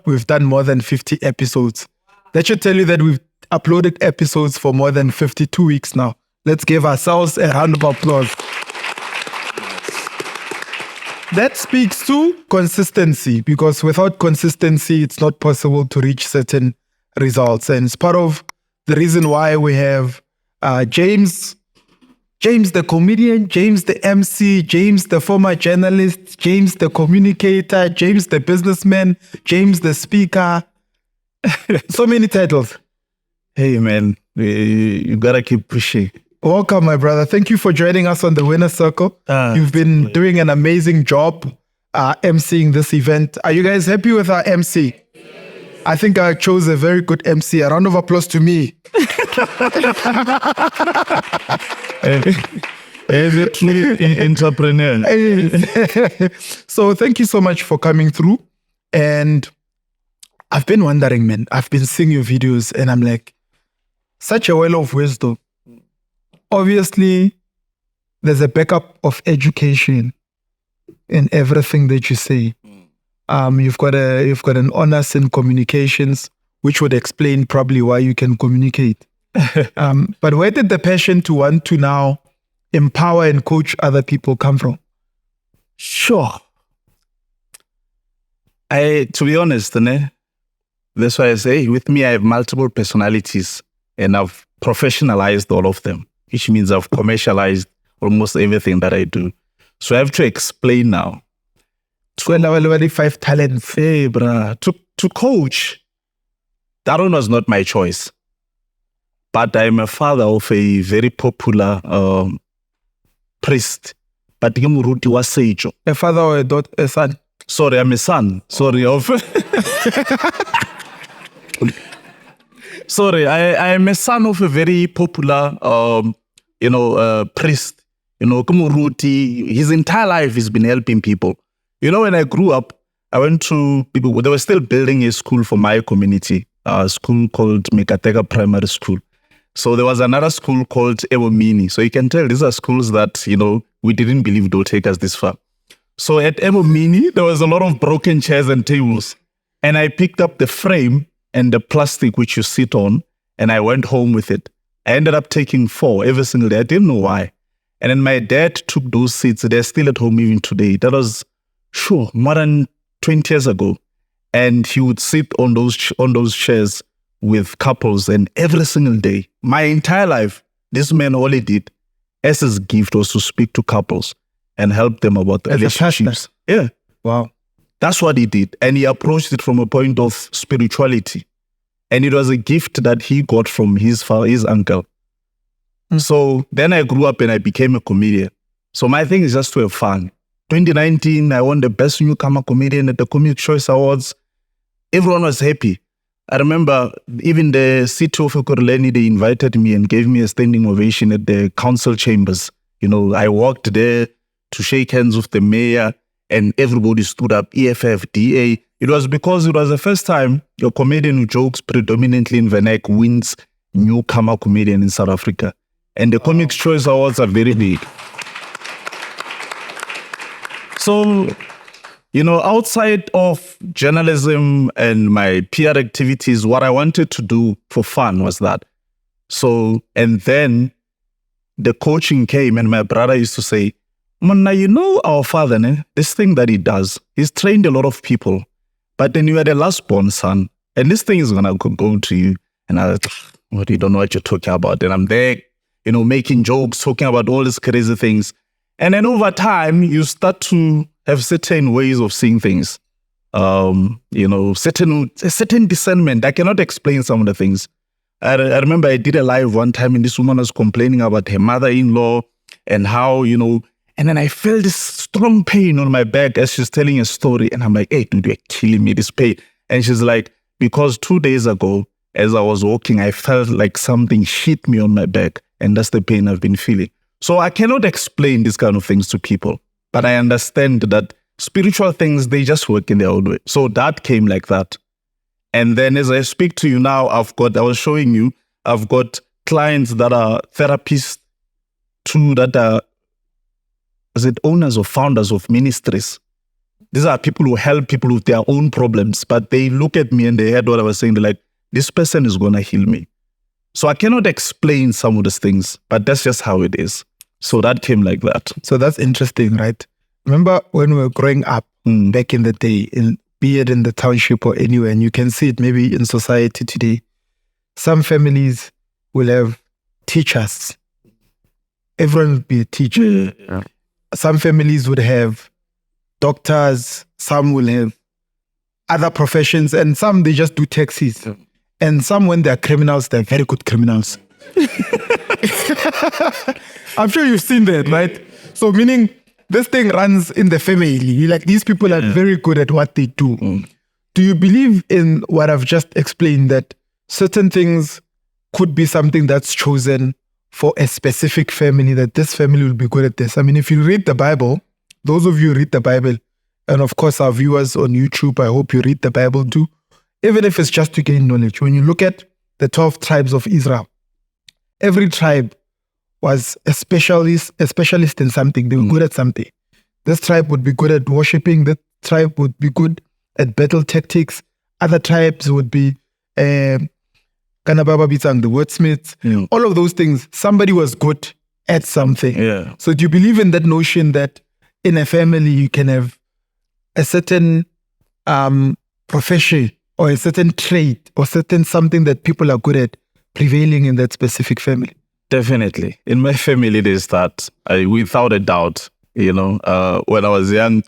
we've done more than 50 episodes. That should tell you that we've uploaded episodes for more than 52 weeks now. Let's give ourselves a round of applause. That speaks to consistency, because without consistency, it's not possible to reach certain results. And it's part of the reason why we have James the comedian, James the MC, James the former journalist, James the communicator, James the businessman, James the speaker. So many titles. Hey, man, you gotta keep pushing. Welcome, my brother. Thank you for joining us on the Winner's Circle. You've been doing an amazing job emceeing this event. Are you guys happy with our MC? I think I chose a very good MC. A round of applause to me. Entrepreneur. So thank you so much for coming through. And I've been wondering, man, I've been seeing your videos and I'm like, such a well of wisdom. Obviously, there's a backup of education in everything that you say. You've got an honors in communications, which would explain probably why you can communicate. But where did the passion to want to now empower and coach other people come from? Sure. To be honest, that's why I say with me, I have multiple personalities and I've professionalized all of them, which means I've commercialized almost everything that I do. So I have to explain now. 5 talents. Hey, bruh. To coach, that one was not my choice. But I'm a father of a very popular priest. But was sage. A father or a daughter, a son? Sorry, I'm a son. Sorry. Sorry, I am a son of a very popular, priest. Kumuruti, his entire life he's been helping people. When I grew up, I went to people, they were still building a school for my community, a school called Mikateka Primary School. So there was another school called Ebomini. So you can tell these are schools that, we didn't believe they'll take us this far. So at Ebomini, there was a lot of broken chairs and tables. And I picked up the frame and the plastic which you sit on, and I went home with it. I ended up taking 4 every single day. I didn't know why. And then my dad took those seats. They're still at home even today. That was, more than 20 years ago. And he would sit on those chairs with couples, and every single day, my entire life, this man all he did as his gift was to speak to couples and help them about the relationships. Yeah. Wow. That's what he did. And he approached it from a point of spirituality. And it was a gift that he got from his father, his uncle. So then I grew up and I became a comedian. So my thing is just to have fun. 2019, I won the best newcomer comedian at the Comedic Choice Awards. Everyone was happy. I remember even the city of Ekurhuleni, they invited me and gave me a standing ovation at the council chambers. I walked there to shake hands with the mayor and everybody stood up, EFF, DA. It was because it was the first time a comedian who jokes predominantly in vernac wins newcomer comedian in South Africa. And the Comic Choice Awards are very big. So, outside of journalism and my PR activities, what I wanted to do for fun was that. So, and then the coaching came and my brother used to say, Monna, our father, this thing that he does, he's trained a lot of people, but then you are the last born son, and this thing is going to go to you. And I was like, you don't know what you're talking about. And I'm there, making jokes, talking about all these crazy things. And then over time, you start to have certain ways of seeing things, certain discernment. I cannot explain some of the things. I remember I did a live one time and this woman was complaining about her mother-in-law and how, and then I felt this strong pain on my back as she's telling a story. And I'm like, hey, dude, you're killing me, this pain. And she's like, because 2 days ago, as I was walking, I felt like something hit me on my back. And that's the pain I've been feeling. So I cannot explain these kind of things to people. But I understand that spiritual things, they just work in their own way. So that came like that. And then as I speak to you now, I've got clients that are therapists, two that are, owners or founders of ministries. These are people who help people with their own problems, but they look at me and they heard what I was saying. They're like, this person is going to heal me. So I cannot explain some of these things, but that's just how it is. So that came like that. So that's interesting, right? Remember when we were growing up back in the day, be it in the township or anywhere, and you can see it maybe in society today, some families will have teachers. Everyone will be a teacher. Yeah. Some families would have doctors, some will have other professions, and some they just do taxis. Yeah. And some, when they're criminals, they're very good criminals. I'm sure you've seen that, right? So meaning this thing runs in the family. Like these people are very good at what they do. Do you believe in what I've just explained, that certain things could be something that's chosen for a specific family, that this family will be good at this? I mean, if you read the Bible, those of you who read the Bible, and of course our viewers on YouTube, I hope you read the Bible too, even if it's just to gain knowledge. When you look at the 12 tribes of Israel, every tribe was a specialist in something. They were good at something. This tribe would be good at worshiping. That tribe would be good at battle tactics. Other tribes would be Kanababa Bitsang, the wordsmiths. Yeah. All of those things. Somebody was good at something. Yeah. So do you believe in that notion that in a family you can have a certain profession or a certain trade or certain something that people are good at prevailing in that specific family? Definitely. In my family, there's that. Without a doubt, when I was young,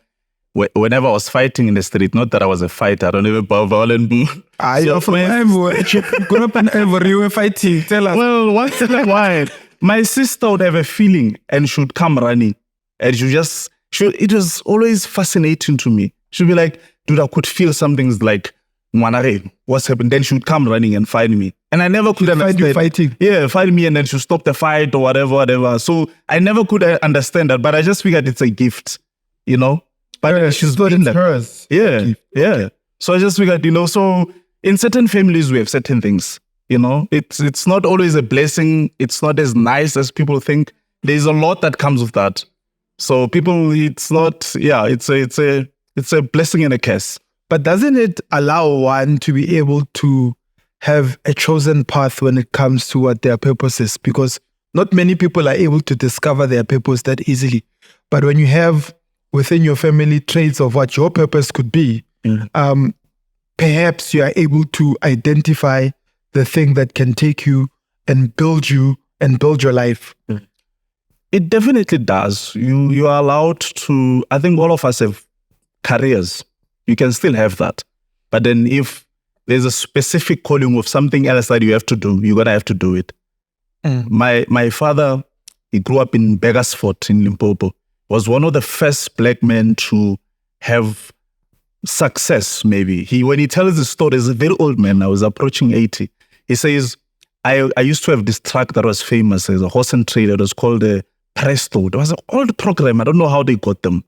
whenever I was fighting in the street, not that I was a fighter, I don't even power violent. You're from Ivory. Grew up in Ivory, you were fighting. Tell us. Well, once in a while, my sister would have a feeling and she would come running. And it was always fascinating to me. She'd be like, dude, I could feel something's like, Mwanare, what's happened? Then she would come running and find me. And I never could understand. Find you fighting? Yeah, find me and then she'd stop the fight or whatever. So I never could understand that, but I just figured it's a gift, But she's so doing it's that. hers. Yeah. So I just figured, so in certain families we have certain things, It's not always a blessing. It's not as nice as people think. There's a lot that comes with that. So people, it's not, it's a blessing and a curse. But doesn't it allow one to be able to have a chosen path when it comes to what their purpose is? Because not many people are able to discover their purpose that easily. But when you have within your family traits of what your purpose could be, perhaps you are able to identify the thing that can take you and build your life. It definitely does. You are allowed to, I think all of us have careers. You can still have that. But then if there's a specific calling of something else that you have to do, you're going to have to do it. My father, he grew up in Beggarsford in Limpopo, was one of the first black men to have success, maybe. When he tells the story, he's a very old man. I was approaching 80. He says, I used to have this truck that was famous as a horse and trailer. It was called a Presto. It was an old program. I don't know how they got them.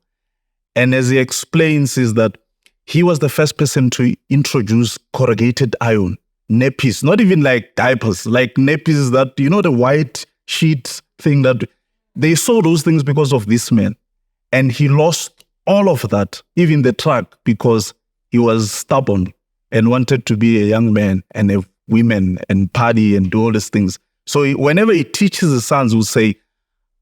And as he explains is that he was the first person to introduce corrugated iron, nappies, not even like diapers, like nappies that, the white sheet thing that they saw those things because of this man. And he lost all of that, even the truck, because he was stubborn and wanted to be a young man and have women and party and do all these things. So whenever he teaches his sons, he will say,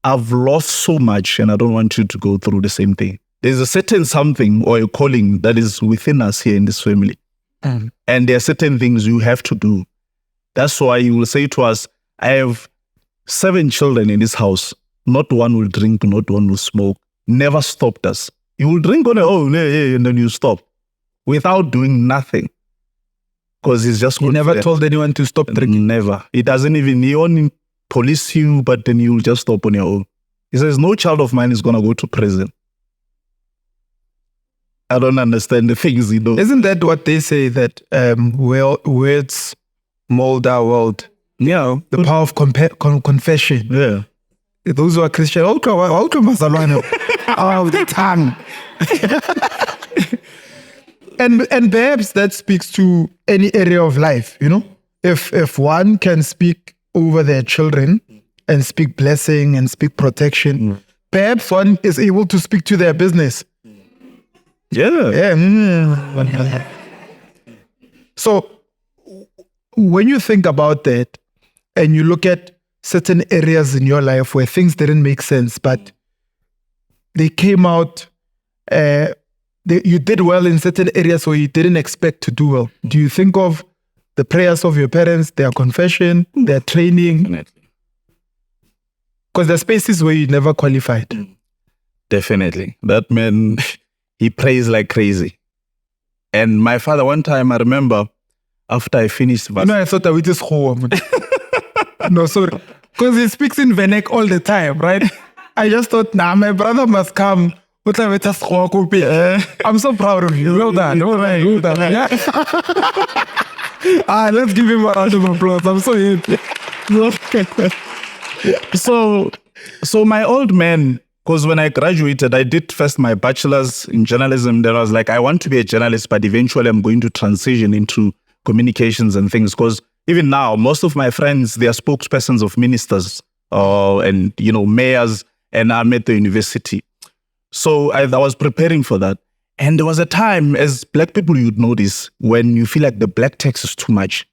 I've lost so much and I don't want you to go through the same thing. There's a certain something or a calling that is within us here in this family. And there are certain things you have to do. That's why you will say to us, I have 7 children in this house. Not one will drink, not one will smoke. Never stopped us. You will drink on your own, and then you stop without doing nothing. Because he's just... He never told anyone to stop drinking? Never. He doesn't even, he only police you, but then you'll just stop on your own. He says, no child of mine is going to go to prison. I don't understand the things, Isn't that what they say, that words mold our world? Yeah. The power of confession. Yeah. Those who are Christian, welcome the tongue. and perhaps that speaks to any area of life, If one can speak over their children and speak blessing and speak protection, perhaps one is able to speak to their business. Yeah. Yeah. So when you think about that and you look at certain areas in your life where things didn't make sense, but they came out, you did well in certain areas where you didn't expect to do well. Do you think of the prayers of your parents, their confession, their training? Definitely. Because there's spaces where you never qualified. Definitely. That man, he prays like crazy. And my father, one time I remember, after I finished, I thought I would just no, sorry. Because he speaks in Venek all the time, right? I just thought, my brother must come. I'm so proud of you. Well done. Well done. Yeah. Let's give him a round of applause. I'm so happy. So my old man, because when I graduated, I did first my bachelor's in journalism. Then I was like, I want to be a journalist, but eventually I'm going to transition into communications and things. Because even now, most of my friends, they are spokespersons of ministers and, mayors, and I'm at the university. So I was preparing for that. And there was a time, as black people, you'd notice when you feel like the black text is too much.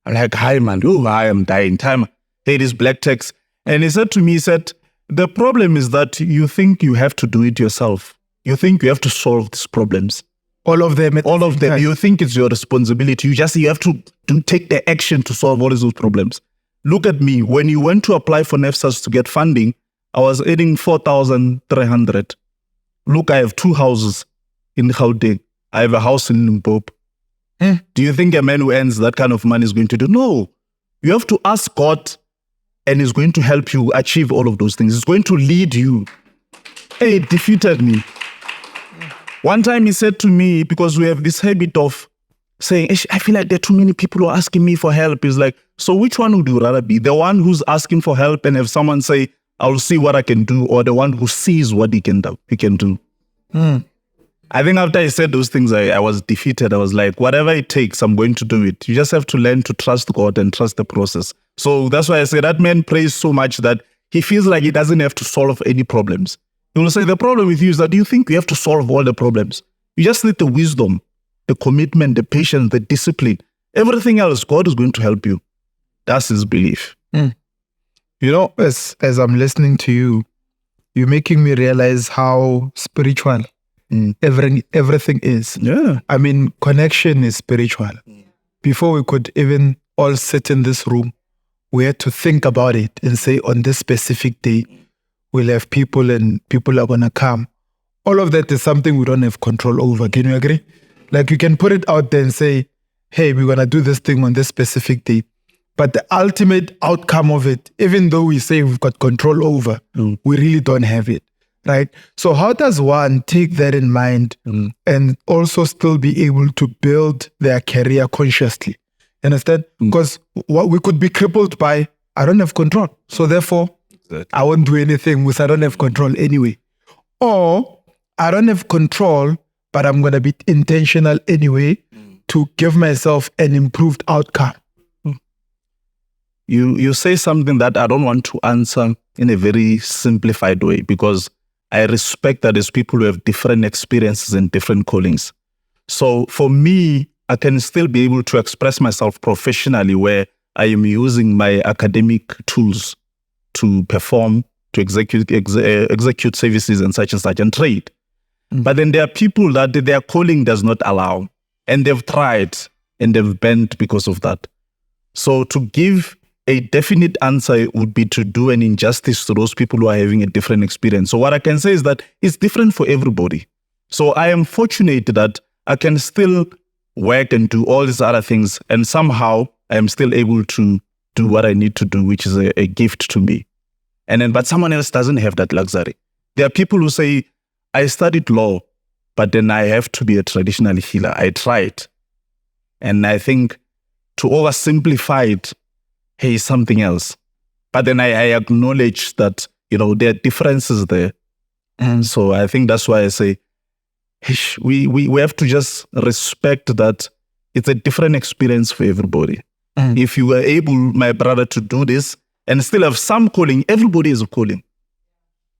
I'm like, hi, man. Oh, I am dying. Time. Hey, this black text. And he said to me, the problem is that you think you have to do it yourself. You think you have to solve these problems. All of them. You think it's your responsibility. You have to take the action to solve all those problems. Look at me. When you went to apply for NEFSAS to get funding, I was earning 4,300. Look, I have 2 houses in Gauteng. I have a house in Limpopo. Do you think a man who earns that kind of money is going to do? No. You have to ask God, and He's going to help you achieve all of those things. He's going to lead you. Hey, it defeated me. One time he said to me, because we have this habit of saying, I feel like there are too many people who are asking me for help. He's like, so which one would you rather be? The one who's asking for help and have someone say, I'll see what I can do, or the one who sees what he can do? I think after I said those things, I was defeated. I was like, whatever it takes, I'm going to do it. You just have to learn to trust God and trust the process. So that's why I say that man prays so much that he feels like he doesn't have to solve any problems. He will say, the problem with you is that you think you have to solve all the problems. You just need the wisdom, the commitment, the patience, the discipline. Everything else, God is going to help you. That's his belief. As I'm listening to you, you're making me realize how spiritual everything is. Yeah. I mean, connection is spiritual. Before we could even all sit in this room, we had to think about it and say, on this specific day, we'll have people and people are going to come. All of that is something we don't have control over. Can you agree? Like, you can put it out there and say, hey, we're going to do this thing on this specific day. But the ultimate outcome of it, even though we say we've got control over, we really don't have it, right? So how does one take that in mind and also still be able to build their career consciously? Understand? Because what we could be crippled by, I don't have control. So therefore, I won't do anything because I don't have control anyway. Or I don't have control, but I'm going to be intentional anyway to give myself an improved outcome. You say something that I don't want to answer in a very simplified way, because I respect that there's people who have different experiences and different callings. So for me, I can still be able to express myself professionally where I am using my academic tools to perform, to execute services and such and trade. But then there are people that their calling does not allow, and they've tried and they've bent because of that. So to give a definite answer would be to do an injustice to those people who are having a different experience. So what I can say is that it's different for everybody. So I am fortunate that I can still work and do all these other things, and somehow I am still able to do what I need to do, which is a gift to me. But someone else doesn't have that luxury. There are people who say, I studied law, but then I have to be a traditional healer. I tried. And I think to oversimplify it, hey, something else. But then I acknowledge that, there are differences there. And so I think that's why I say, we have to just respect that it's a different experience for everybody. If you were able, my brother, to do this and still have some calling, everybody is a calling.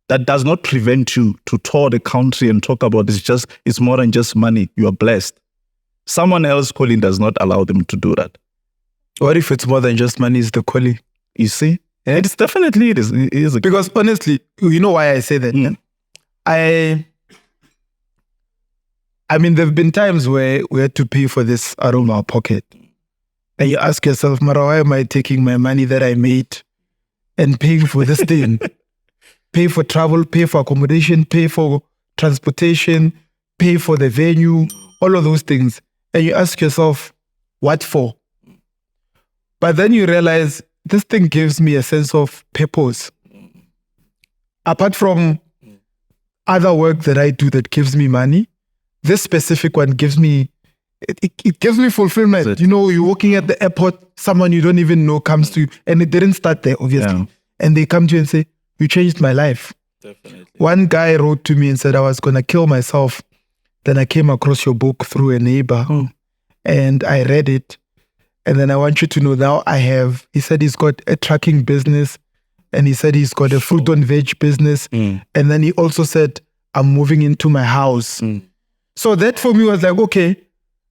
that does not prevent you to tour the country and talk about it's more than just money. You are blessed. Someone else calling does not allow them to do that. What if it's more than just money is the calling? You see? Yeah. It is. Because honestly, you know why I say that? Mm. I mean, there have been times where we had to pay for this out of our pocket. And you ask yourself, Mara, why am I taking my money that I made and paying for this thing? Pay for travel, pay for accommodation, pay for transportation, pay for the venue, all of those things. And you ask yourself, what for? But then you realize this thing gives me a sense of purpose. Apart from other work that I do that gives me money, this specific one gives me, it gives me fulfillment. You know, you're walking at the airport, someone you don't even know comes to you, and it didn't start there, obviously. Yeah. And they come to you and say, you changed my life. Definitely. One guy wrote to me and said, I was going to kill myself. Then I came across your book through a neighbor and I read it. And then I want you to know now he said he's got a trucking business and he said he's got a fruit and veg business. And then he also said, I'm moving into my house. So that for me was like, okay,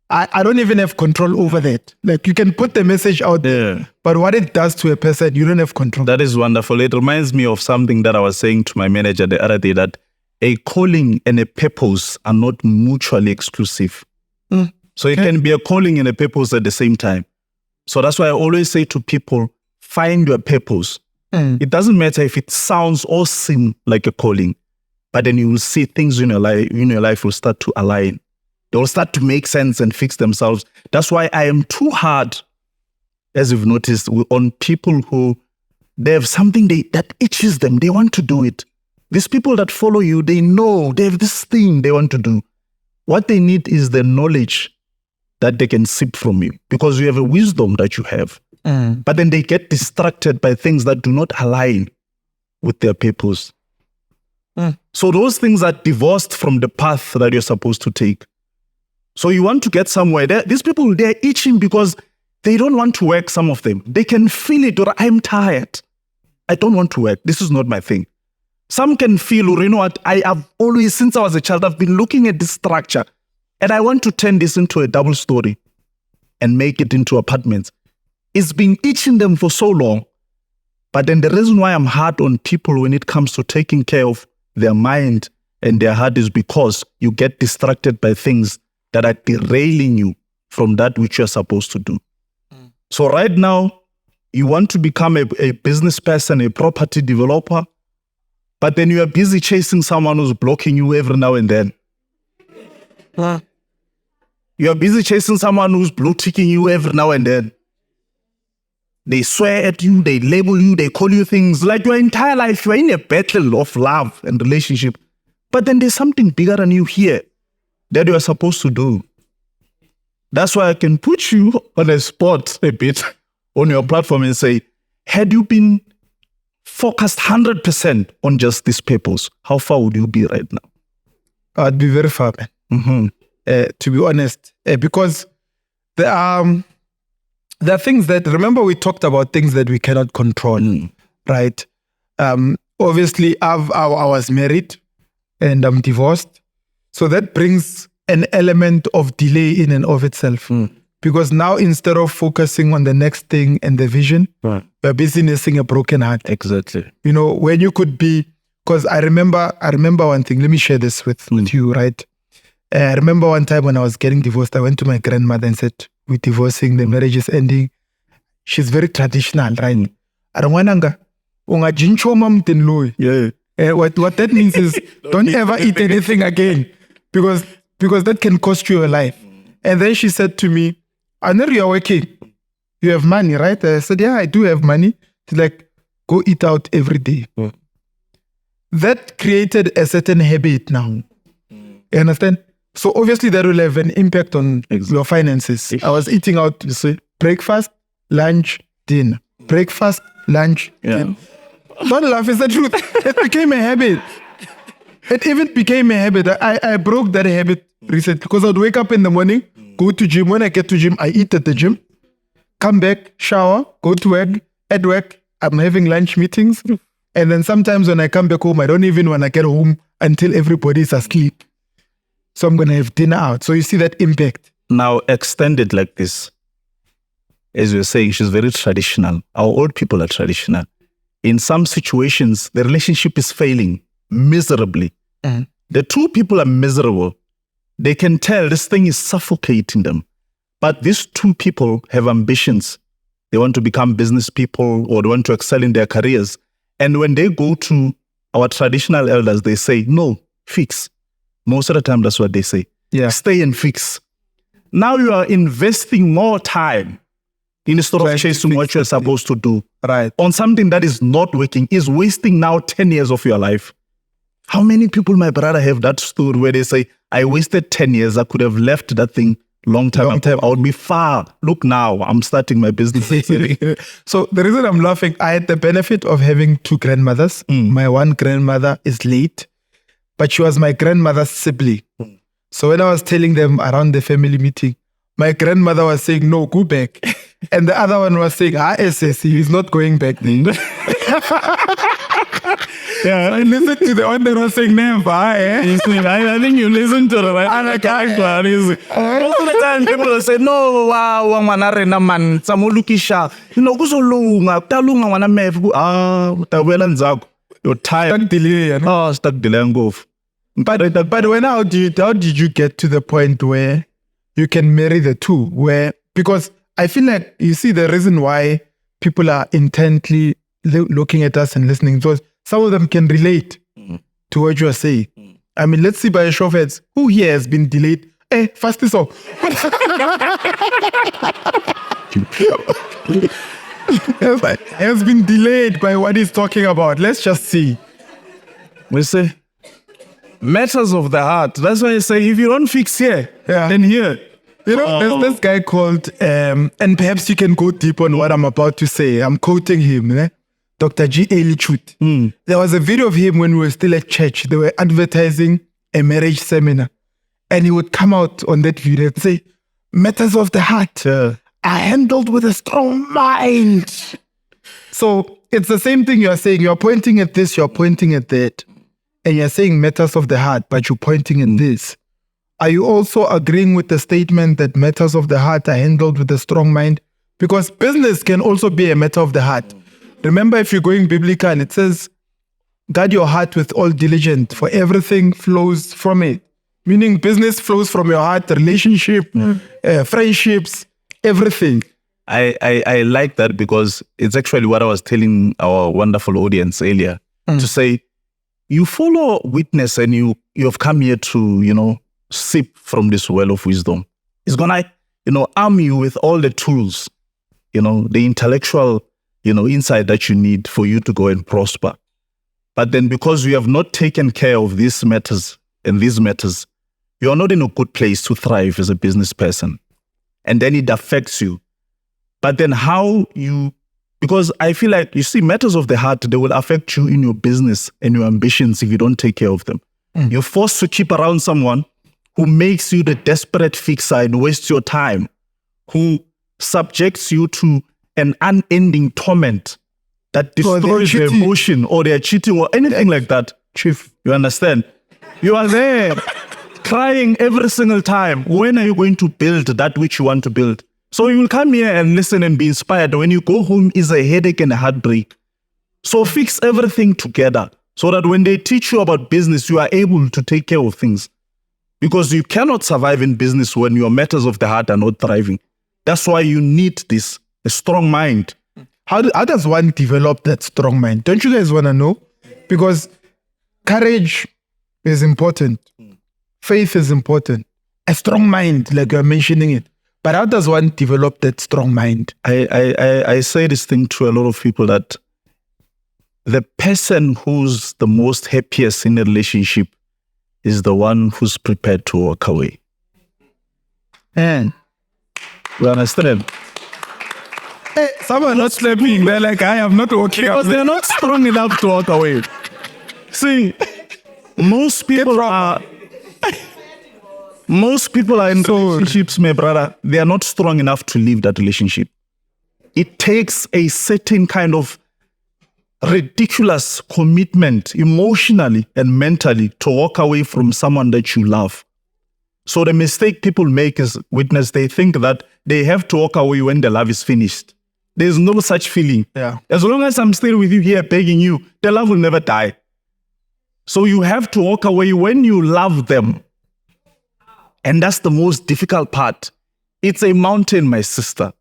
I don't even have control over that. Like you can put the message out there, but what it does to a person, you don't have control. That is wonderful. It reminds me of something that I was saying to my manager the other day, that a calling and a purpose are not mutually exclusive. So it can be a calling and a purpose at the same time. So that's why I always say to people, find your purpose. It doesn't matter if it sounds or seem like a calling, but then you will see things in your life will start to align. They will start to make sense and fix themselves. That's why I am too hard, as you've noticed, on people who they have something that itches them. They want to do it. These people that follow you, they know they have this thing they want to do. What they need is the knowledge that they can sip from you, because you have a wisdom that you have. But then they get distracted by things that do not align with their purpose. So those things are divorced from the path that you're supposed to take. So you want to get somewhere. These people, they're itching because they don't want to work, some of them. They can feel it, or I'm tired. I don't want to work. This is not my thing. Some can feel, or you know what, I have always, since I was a child, I've been looking at this structure and I want to turn this into a double story and make it into apartments. It's been itching them for so long. But then the reason why I'm hard on people when it comes to taking care of their mind and their heart is because you get distracted by things that are derailing you from that which you're supposed to do. So right now, you want to become a business person, a property developer, but then you are busy chasing someone who's blocking you every now and then. You are busy chasing someone who's blue-ticking you every now and then. They swear at you, they label you, they call you things. Like your entire life, you're in a battle of love and relationship. But then there's something bigger than you here that you are supposed to do. That's why I can put you on a spot a bit on your platform and say, had you been focused 100% on just this purpose, how far would you be right now? I'd be very far, man. To be honest, because there are things that, remember we talked about things that we cannot control, right? Obviously, I was married and I'm divorced. So that brings an element of delay in and of itself. Because now instead of focusing on the next thing and the vision, we're busy nursing a broken heart. Exactly. You know, when you could be, because I remember one thing. Let me share this with you, right? I remember one time when I was getting divorced, I went to my grandmother and said, we're divorcing, the marriage is ending. She's very traditional, right? I don't want to what that means is don't ever eat anything again, because that can cost you your life. And then she said to me, I know you're working. You have money, right? I said, yeah, I do have money. She's like, go eat out every day. That created a certain habit now. You understand? So obviously that will have an impact on your finances. I was eating out, you see, breakfast, lunch, dinner. Breakfast, lunch, dinner. Don't laugh, it's the truth. It became a habit. It even became a habit. I broke that habit recently because I'd wake up in the morning, go to gym. When I get to gym, I eat at the gym, come back, shower, go to work. At work, I'm having lunch meetings. And then sometimes when I come back home, I don't even want to get home until everybody's asleep. So I'm going to have dinner out. So you see that impact. Now extend it like this. As you're saying, she's very traditional. Our old people are traditional. In some situations, the relationship is failing miserably. Mhm. The two people are miserable. They can tell this thing is suffocating them. But these two people have ambitions. They want to become business people or they want to excel in their careers. And when they go to our traditional elders, they say, no, fix. Most of the time, that's what they say. Yeah. Stay and fix. Now you are investing more time instead of Trying to chasing fix what you're supposed to do Right. on something that is not working, is wasting now 10 years of your life. How many people, my brother, have that story where they say, I wasted 10 years. I could have left that thing long time ago. I would be far. Look now, I'm starting my business. So the reason I'm laughing, I had the benefit of having two grandmothers. My one grandmother is late, but she was my grandmother's sibling. So when I was telling them around the family meeting, my grandmother was saying, no, go back. And the other one was saying, SS, he's not going back. Yeah, I listened to the one that was saying, never. I think you listen to the right character. Most of the time, people will say, no, wow, manarena man, samolukisha. You know, kuzolunga, talunga wana mefu. Utawela nzako. You're tired. Stuck delay. Stuck delay and go. But when how did you get to the point where you can marry the two? Because I feel like, you see, the reason why people are intently looking at us and listening, because some of them can relate to what you are saying. I mean, let's see by a show of heads, who here has been delayed? Fast is all. Has been delayed by what he's talking about. Let's just see. We say, matters of the heart. That's why I say, if you don't fix here, then here. You know, there's this guy called, and perhaps you can go deep on what I'm about to say. I'm quoting him, Dr. G. A. Lichut. There was a video of him when we were still at church. They were advertising a marriage seminar. And he would come out on that video and say, matters of the heart are handled with a strong mind. So it's the same thing you're saying. You're pointing at this, you're pointing at that. And you're saying matters of the heart, but you're pointing at this. Are you also agreeing with the statement that matters of the heart are handled with a strong mind? Because business can also be a matter of the heart. Remember, if you're going biblical, and it says, guard your heart with all diligence, for everything flows from it. Meaning business flows from your heart, relationship, friendships, everything. I like that because it's actually what I was telling our wonderful audience earlier. To say, you follow witness and you have come here to, sip from this well of wisdom. It's gonna, arm you with all the tools, the intellectual, insight that you need for you to go and prosper. But then because you have not taken care of these matters, you're not in a good place to thrive as a business person. And then it affects you. But then because I feel like, you see, matters of the heart, they will affect you in your business and your ambitions if you don't take care of them. You're forced to keep around someone who makes you the desperate fixer and wastes your time, who subjects you to an unending torment that destroys their emotion, or they're cheating or anything like that. Chief, you understand? You are there crying every single time. When are you going to build that which you want to build? So you will come here and listen and be inspired. When you go home, is a headache and a heartbreak. So fix everything together so that when they teach you about business, you are able to take care of things. Because you cannot survive in business when your matters of the heart are not thriving. That's why you need a strong mind. How does one develop that strong mind? Don't you guys want to know? Because courage is important. Faith is important. A strong mind, like you're mentioning it. But how does one develop that strong mind? I say this thing to a lot of people, that the person who's the most happiest in a relationship is the one who's prepared to walk away. And you understand? Some are not sleeping. They're like, I am not walking because they're not strong enough to walk away. See, most people are in relationships, my brother. They are not strong enough to leave that relationship. It takes a certain kind of ridiculous commitment emotionally and mentally to walk away from someone that you love. So the mistake people make is, witness, they think that they have to walk away when the love is finished. There's no such feeling. Yeah. As long as I'm still with you here begging you, the love will never die. So you have to walk away when you love them. And that's the most difficult part. It's a mountain, my sister.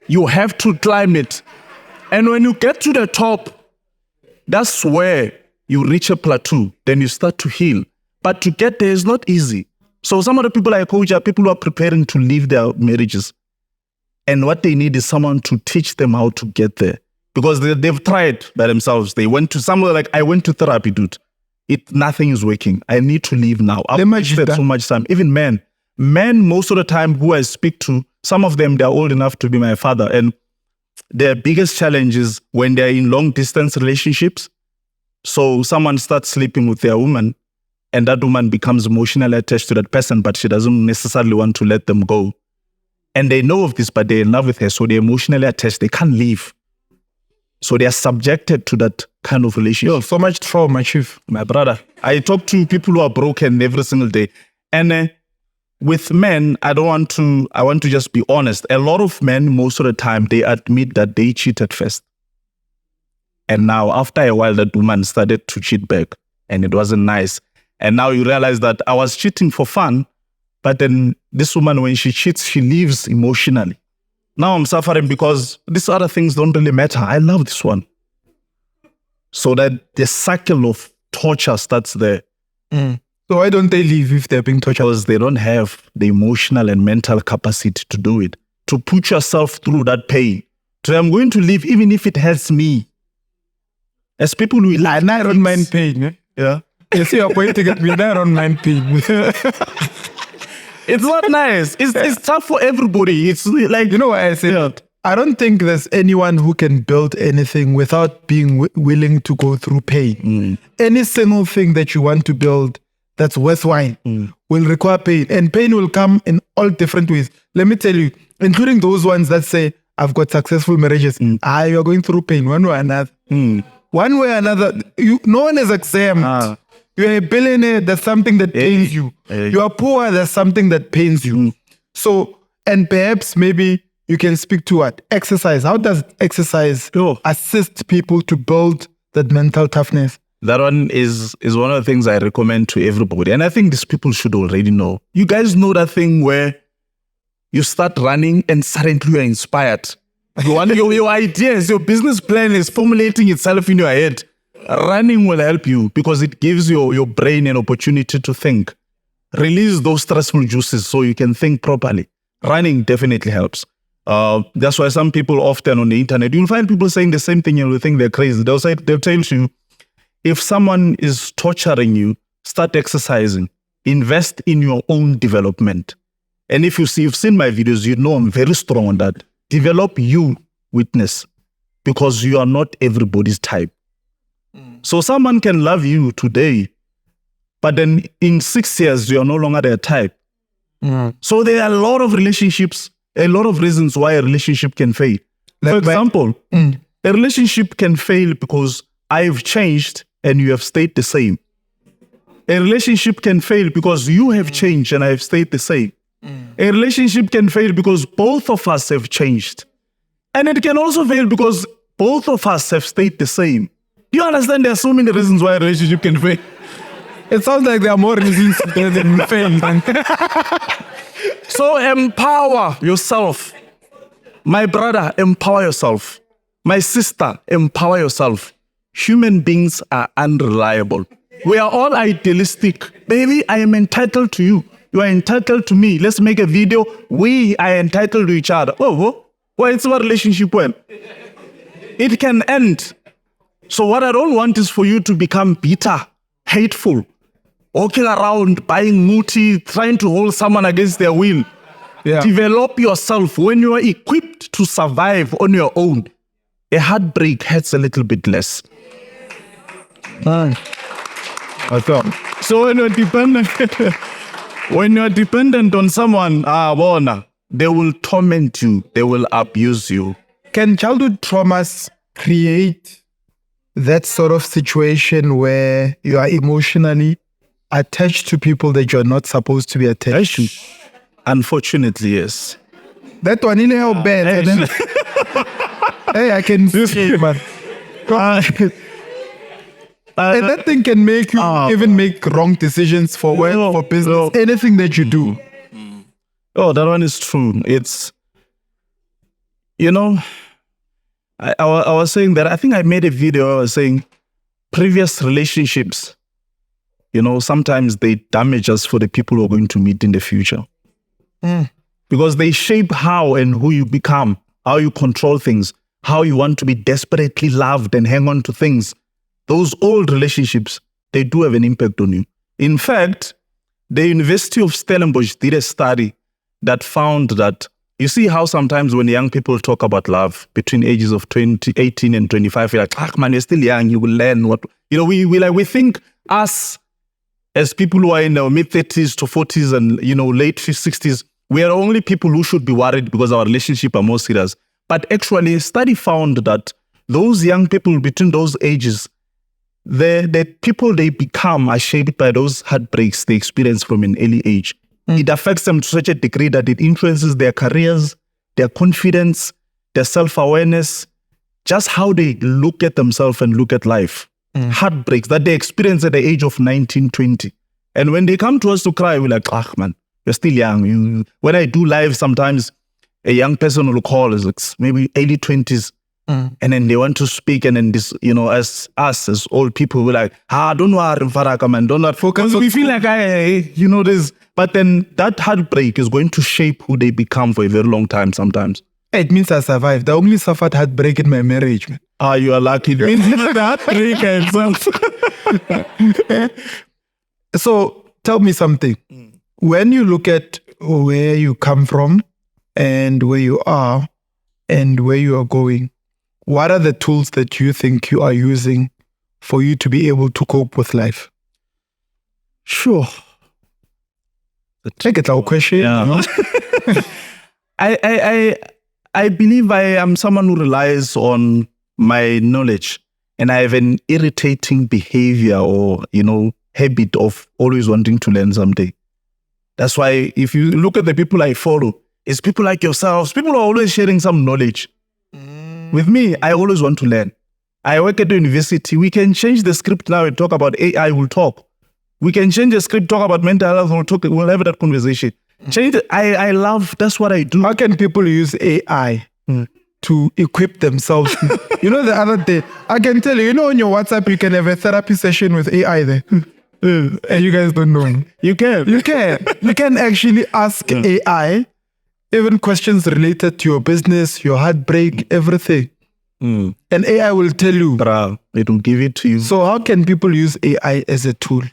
You have to climb it. And when you get to the top, that's where you reach a plateau. Then you start to heal. But to get there is not easy. So some of the people I coach are people who are preparing to leave their marriages. And what they need is someone to teach them how to get there. Because they've tried by themselves. They went to somewhere like, I went to therapy, dude. Nothing is working. I need to leave now. I've wasted so much time. Even men, most of the time who I speak to, some of them, they're old enough to be my father. And their biggest challenge is when they're in long distance relationships. So someone starts sleeping with their woman and that woman becomes emotionally attached to that person, but she doesn't necessarily want to let them go. And they know of this, but they're in love with her. So they're emotionally attached. They can't leave. So they are subjected to that kind of relationship. Yo, so much trauma, Chief. My brother, I talk to people who are broken every single day. And with men, I want to just be honest. A lot of men, most of the time, they admit that they cheated first. And now, after a while, that woman started to cheat back. And it wasn't nice. And now you realize that I was cheating for fun. But then this woman, when she cheats, she leaves emotionally. Now I'm suffering because these other things don't really matter. I love this one. So that the cycle of torture starts there. So why don't they leave if they're being tortured? Because they don't have the emotional and mental capacity to do it. To put yourself through that pain. So I'm going to leave even if it hurts me. As people who I don't mind pain. Eh? Yeah. You see, you're pointing at me. I don't mind pain. It's not nice. It's tough for everybody. It's like, you know what I said? Yeah. I don't think there's anyone who can build anything without being willing to go through pain. Any single thing that you want to build that's worthwhile will require pain. And pain will come in all different ways. Let me tell you, including those ones that say, I've got successful marriages. You're going through pain one way or another. One way or another. No one is exempt. You're a billionaire, there's something that pains you. You are poor, there's something that pains you. So, and perhaps maybe you can speak to what? Exercise. How does exercise assist people to build that mental toughness? That one is one of the things I recommend to everybody. And I think these people should already know. You guys know that thing where you start running and suddenly you're inspired. Your ideas, your business plan is formulating itself in your head. Running will help you because it gives your brain an opportunity to think. Release those stressful juices so you can think properly. Running definitely helps. That's why some people often on the internet, you'll find people saying the same thing and you'll think they're crazy. They'll tell you, if someone is torturing you, start exercising. Invest in your own development. And if you've seen my videos, you know I'm very strong on that. Develop you, witness, because you are not everybody's type. So someone can love you today, but then in 6 years, you are no longer their type. So there are a lot of relationships, a lot of reasons why a relationship can fail. For example, a relationship can fail because I've changed and you have stayed the same. A relationship can fail because you have changed and I have stayed the same. A relationship can fail because both of us have changed. And it can also fail because both of us have stayed the same. You understand there are so many reasons why a relationship can fail. It sounds like there are more reasons than fail. So empower yourself. My brother, empower yourself. My sister, empower yourself. Human beings are unreliable. We are all idealistic. Baby, I am entitled to you. You are entitled to me. Let's make a video. We are entitled to each other. Oh, well, it's what relationship when? It can end. So what I don't want is for you to become bitter, hateful, walking around, buying muti, trying to hold someone against their will. Yeah. Develop yourself. When you are equipped to survive on your own, a heartbreak hurts a little bit less. So when you're dependent on someone, they will torment you. They will abuse you. Can childhood traumas create that sort of situation where you are emotionally attached to people that you're not supposed to be attached to? Unfortunately, yes. That one in how bad. Hey, I can see it, man. And that thing can make you even make wrong decisions for work, for business, anything that you do. Oh, that one is true. It's, I was saying that, I think I made a video, I was saying previous relationships, sometimes they damage us for the people we're going to meet in the future. Because they shape how and who you become, how you control things, how you want to be desperately loved and hang on to things. Those old relationships, they do have an impact on you. In fact, the University of Stellenbosch did a study that found that, you see how sometimes when young people talk about love between ages of 18 and 25, you're like, man, you're still young, you will learn what, we think us as people who are in our mid-30s to 40s and, late 60s, we are only people who should be worried because our relationship are more serious. But actually, a study found that those young people between those ages, the people they become are shaped by those heartbreaks they experience from an early age. It affects them to such a degree that it influences their careers, their confidence, their self-awareness, just how they look at themselves and look at life. Heartbreaks that they experience at the age of 19, 20. And when they come to us to cry, we're like, man, you're still young. When I do live, sometimes a young person will call, is like maybe early 20s, and then they want to speak, and then this, as us, as old people, we're like, don't worry, Faraka, man, don't focus. We feel like, this, but then that heartbreak is going to shape who they become for a very long time sometimes. It means I survived. I only suffered heartbreak in my marriage, man. You are lucky. It means that heartbreak itself. So tell me something. When you look at where you come from and where you are and where you are going, what are the tools that you think you are using for you to be able to cope with life? Sure. Take it our question. Yeah. I believe I am someone who relies on my knowledge, and I have an irritating behavior or, habit of always wanting to learn someday. That's why if you look at the people I follow, it's people like yourselves. People are always sharing some knowledge. With me, I always want to learn. I work at the university. We can change the script now and talk about AI, we'll talk. We can change the script, talk about mental health, we'll have that conversation. Change it. I love, that's what I do. How can people use AI to equip themselves? The other day, I can tell you, on your WhatsApp, you can have a therapy session with AI there. And you guys don't know. You can. You can actually ask AI even questions related to your business, your heartbreak, everything. And AI will tell you. It will give it to you. So how can people use AI as a tool?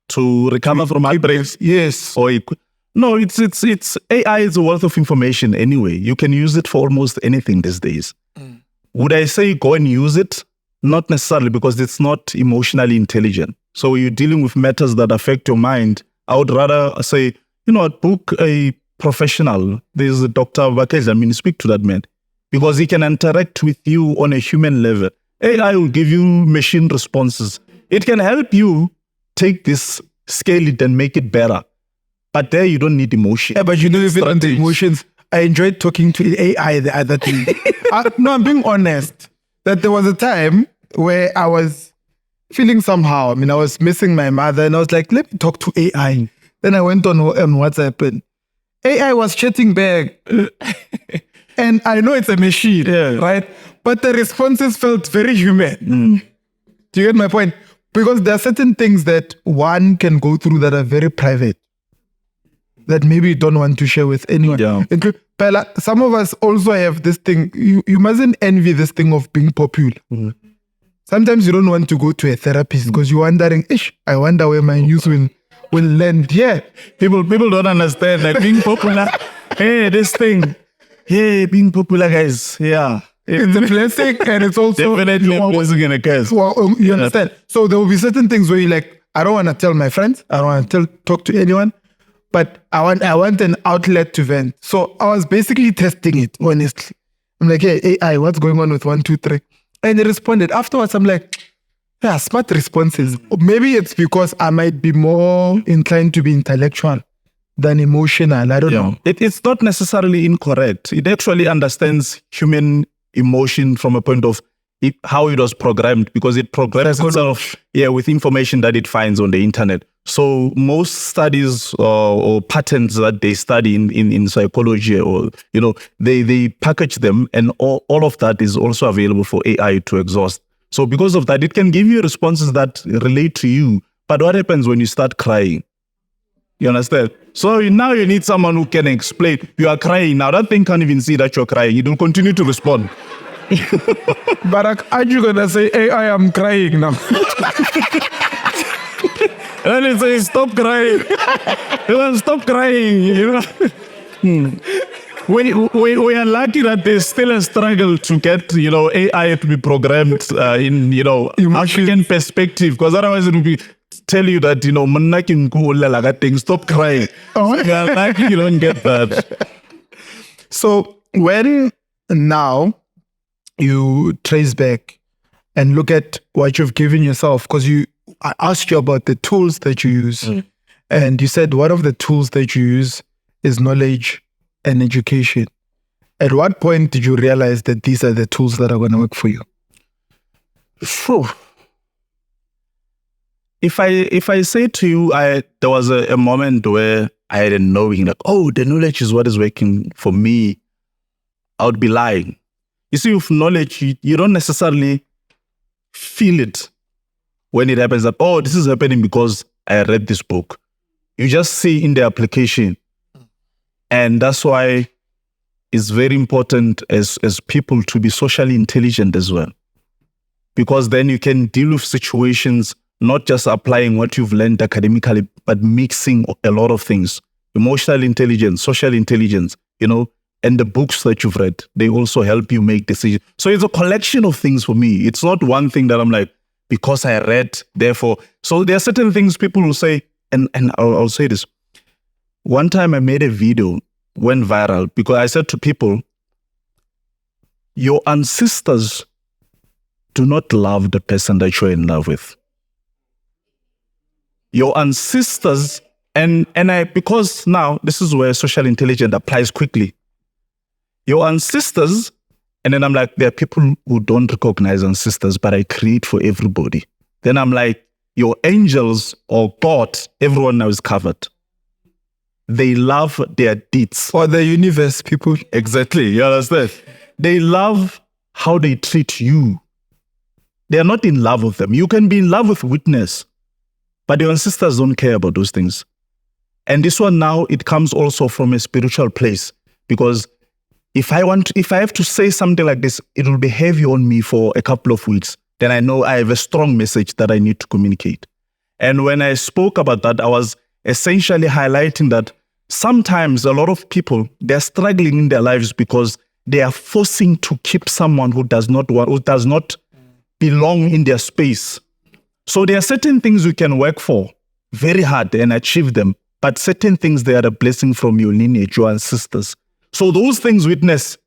To recover from heartbreaks? Yes. No, it's AI is a wealth of information anyway. You can use it for almost anything these days. Would I say go and use it? Not necessarily, because it's not emotionally intelligent. So you're dealing with matters that affect your mind. I would rather say, book a professional. There's a Dr. Vakej, speak to that man, because he can interact with you on a human level. AI will give you machine responses. It can help you take this, scale it and make it better. But there you don't need emotion. Yeah, but even on the emotions, I enjoyed talking to AI the other day. I'm being honest, that there was a time where I was feeling somehow. I was missing my mother, and I was like, let me talk to AI. Then I went on WhatsApp, and AI was chatting back. And I know it's a machine, right? But the responses felt very human. Do you get my point? Because there are certain things that one can go through that are very private, that maybe you don't want to share with anyone. Yeah. But some of us also have this thing. You mustn't envy this thing of being popular. Sometimes you don't want to go to a therapist because you're wondering, I wonder where my news will land. Yeah. People don't understand, like, being popular. This thing. Being popular, guys. Yeah. It's a blessing, and it's also definitely a blessing and a curse. Well, you understand? So there will be certain things where you're like, I don't want to tell my friends. I don't want to talk to anyone. But I want an outlet to vent. So I was basically testing it, honestly. I'm like, hey, AI, what's going on with 1, 2, 3? And he responded. Afterwards, I'm like, yeah, smart responses. Maybe it's because I might be more inclined to be intellectual than emotional. I don't know. It's not necessarily incorrect. It actually understands human emotion from a point of how it was programmed, because it programs itself with information that it finds on the internet. So most studies or patterns that they study in psychology, or they package them, and all of that is also available for AI to exhaust. So because of that, it can give you responses that relate to you. But what happens when you start crying? You understand? So now you need someone who can explain. You are crying. Now that thing can't even see that you're crying. It will continue to respond. But aren't you going to say, hey, I am crying now? And it says, stop crying. Stop crying. We are lucky that there's still a struggle to get, AI to be programmed in, African perspective. Because otherwise it will be tell you that, stop crying. We are lucky you don't get that. So when now you trace back and look at what you've given yourself, because I asked you about the tools that you use, and you said one of the tools that you use is knowledge and education. At what point did you realize that these are the tools that are going to work for you? If I say to you, there was a moment where I had a knowing like, oh, the knowledge is what is working for me, I would be lying. You see, with knowledge, you don't necessarily feel it when it happens that, oh, this is happening because I read this book. You just see in the application. And that's why it's very important as people to be socially intelligent as well. Because then you can deal with situations, not just applying what you've learned academically, but mixing a lot of things. Emotional intelligence, social intelligence, and the books that you've read, they also help you make decisions. So it's a collection of things for me. It's not one thing that I'm like, because I read, therefore. So there are certain things people will say, and I'll say this. One time I made a video, went viral, because I said to people, your ancestors do not love the person that you're in love with. Your ancestors, because now this is where social intelligence applies quickly. Your ancestors, and then I'm like, there are people who don't recognize ancestors, but I create for everybody. Then I'm like, your angels or God, everyone now is covered. They love their deeds. Or the universe, people. Exactly, you understand? They love how they treat you. They are not in love with them. You can be in love with witness, but your ancestors don't care about those things. And this one now, it comes also from a spiritual place, because if I have to say something like this, it will be heavy on me for a couple of weeks. Then I know I have a strong message that I need to communicate. And when I spoke about that, I was essentially highlighting that sometimes a lot of people, they're struggling in their lives because they are forcing to keep someone who does not belong in their space. So there are certain things you can work for very hard and achieve them, but certain things, they are a blessing from your lineage, your ancestors. So those things, witness,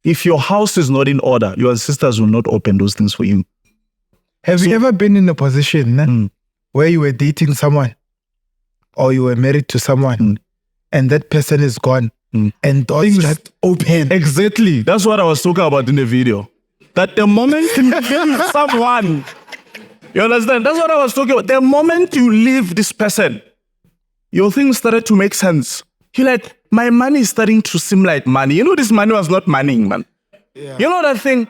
if your house is not in order, your ancestors will not open those things for you. Have you ever been in a position where you were dating someone or you were married to someone and that person is gone and things just open? Exactly. That's what I was talking about in the video. That the moment you leave someone, you understand? That's what I was talking about. The moment you leave this person, your things started to make sense. You're like, my money is starting to seem like money. This money was not money, man. Yeah. You know that thing?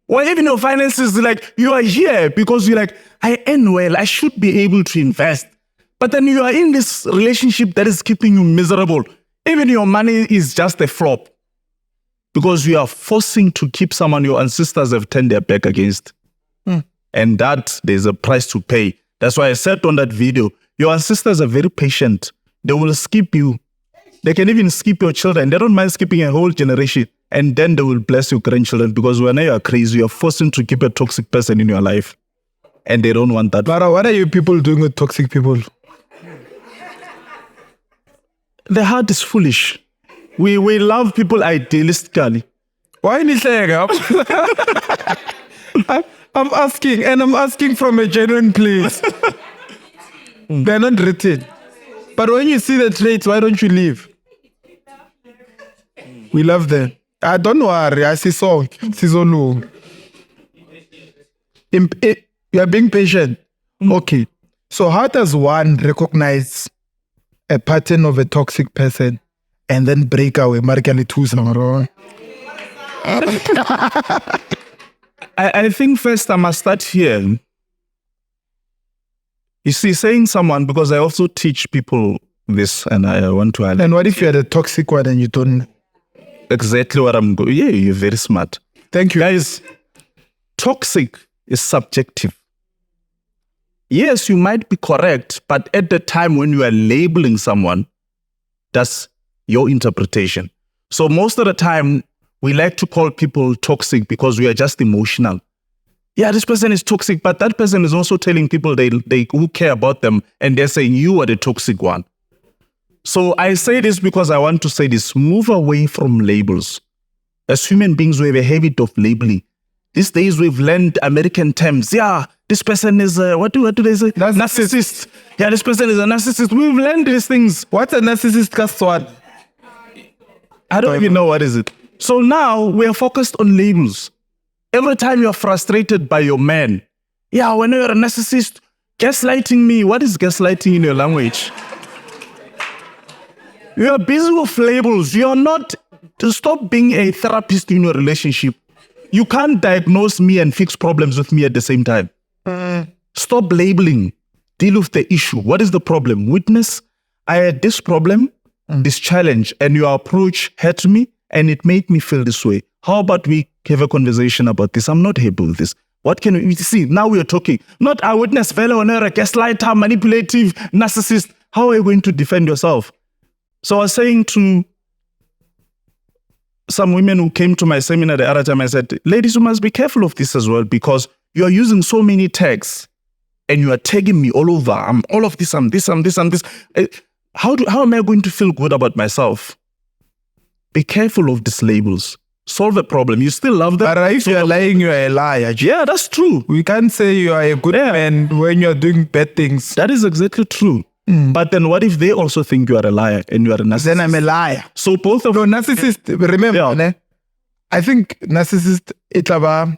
Well, even your finances, like, you are here because you're like, I earn well, I should be able to invest. But then you are in this relationship that is keeping you miserable. Even your money is just a flop. Because you are forcing to keep someone your ancestors have turned their back against. And that, there's a price to pay. That's why I said on that video, your ancestors are very patient. They will skip you. They can even skip your children. They don't mind skipping a whole generation. And then they will bless your grandchildren, because when you are crazy, you are forcing to keep a toxic person in your life. And they don't want that. But what are you people doing with toxic people? The heart is foolish. We love people idealistically. Why did you say I'm asking from a genuine place. They're not written. But when you see the traits, why don't you leave? We love them. I don't worry. I see song. Sizolu. You are being patient. Okay. So how does one recognize a pattern of a toxic person and then break away? I think first I must start here. You see, saying someone, because I also teach people this, and I want to add. And what if you're the toxic one and you don't? Exactly what I'm going. Yeah, you're very smart. Thank you. Guys, toxic is subjective. Yes, you might be correct, but at the time when you are labeling someone, that's your interpretation. So most of the time, we like to call people toxic because we are just emotional. Yeah, this person is toxic, but that person is also telling people they who care about them, and they're saying you are the toxic one. So I say this because I want to say this: move away from labels. As human beings, we have a habit of labeling. These days, we've learned American terms. Yeah, this person is what do they say? Narcissist. Yeah, this person is a narcissist. We've learned these things. What's a narcissist? Kaswan? I don't even know what is it. So now we are focused on labels. Every time you're frustrated by your man, yeah, when you're a narcissist, gaslighting me. What is gaslighting in your language? You are busy with labels. You are not to stop being a therapist in your relationship. You can't diagnose me and fix problems with me at the same time. Stop labeling. Deal with the issue. What is the problem? Witness, I had this problem, this challenge, and your approach hurt me, and it made me feel this way. How about we have a conversation about this? I'm not happy with this. What can we see? Now we are talking. Not a witness, fellow, or a gaslighter, manipulative, narcissist. How are you going to defend yourself? So I was saying to some women who came to my seminar the other time, I said, ladies, you must be careful of this as well, because you are using so many tags and you are tagging me all over. I'm all of this, I'm this, I'm this, I'm this. How am I going to feel good about myself? Be careful of these labels. Solve a problem. You still love them. But if you're lying, you're a liar. Yeah, that's true. We can't say you are a good man when you're doing bad things. That is exactly true. But then what if they also think you are a liar and you are a narcissist? Then I'm a liar. So both of them. No, narcissist, remember, ne? I think narcissist, it's about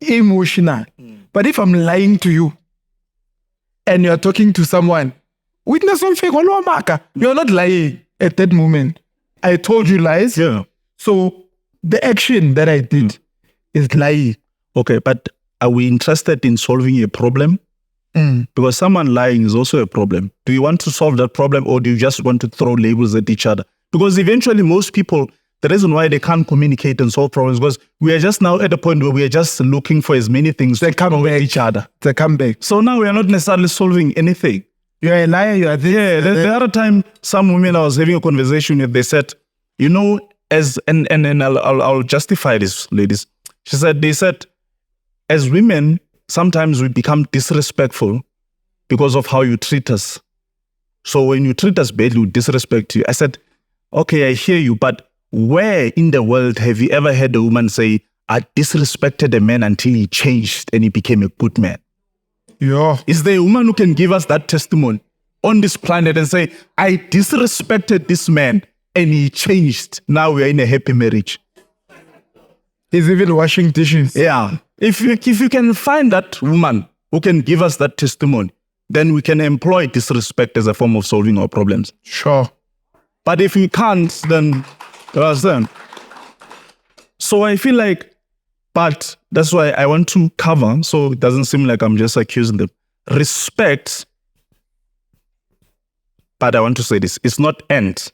emotional. But if I'm lying to you and you're talking to someone, witness something, you're not lying at that moment. I told you lies. Yeah. So the action that I did is lying. Okay, but are we interested in solving a problem? Because someone lying is also a problem. Do you want to solve that problem, or do you just want to throw labels at each other? Because eventually most people, the reason why they can't communicate and solve problems, because we are just now at a point where we are just looking for as many things to come back each other. They come back. So now we are not necessarily solving anything. You're a liar, you are this. Yeah, the other time, some women I was having a conversation with, they said, you know, and I'll justify this, ladies. They said, as women, sometimes we become disrespectful because of how you treat us. So when you treat us badly, we disrespect you. I said, okay, I hear you, but where in the world have you ever heard a woman say, I disrespected a man until he changed and he became a good man? Yeah. Is there a woman who can give us that testimony on this planet and say, I disrespected this man and he changed. Now we are in a happy marriage. He's even washing dishes. Yeah. If you can find that woman who can give us that testimony, then we can employ disrespect as a form of solving our problems. Sure. But if we can't, then understand. So I feel like, but that's why I want to cover, so it doesn't seem like I'm just accusing them. Respect, but I want to say this, it's not end.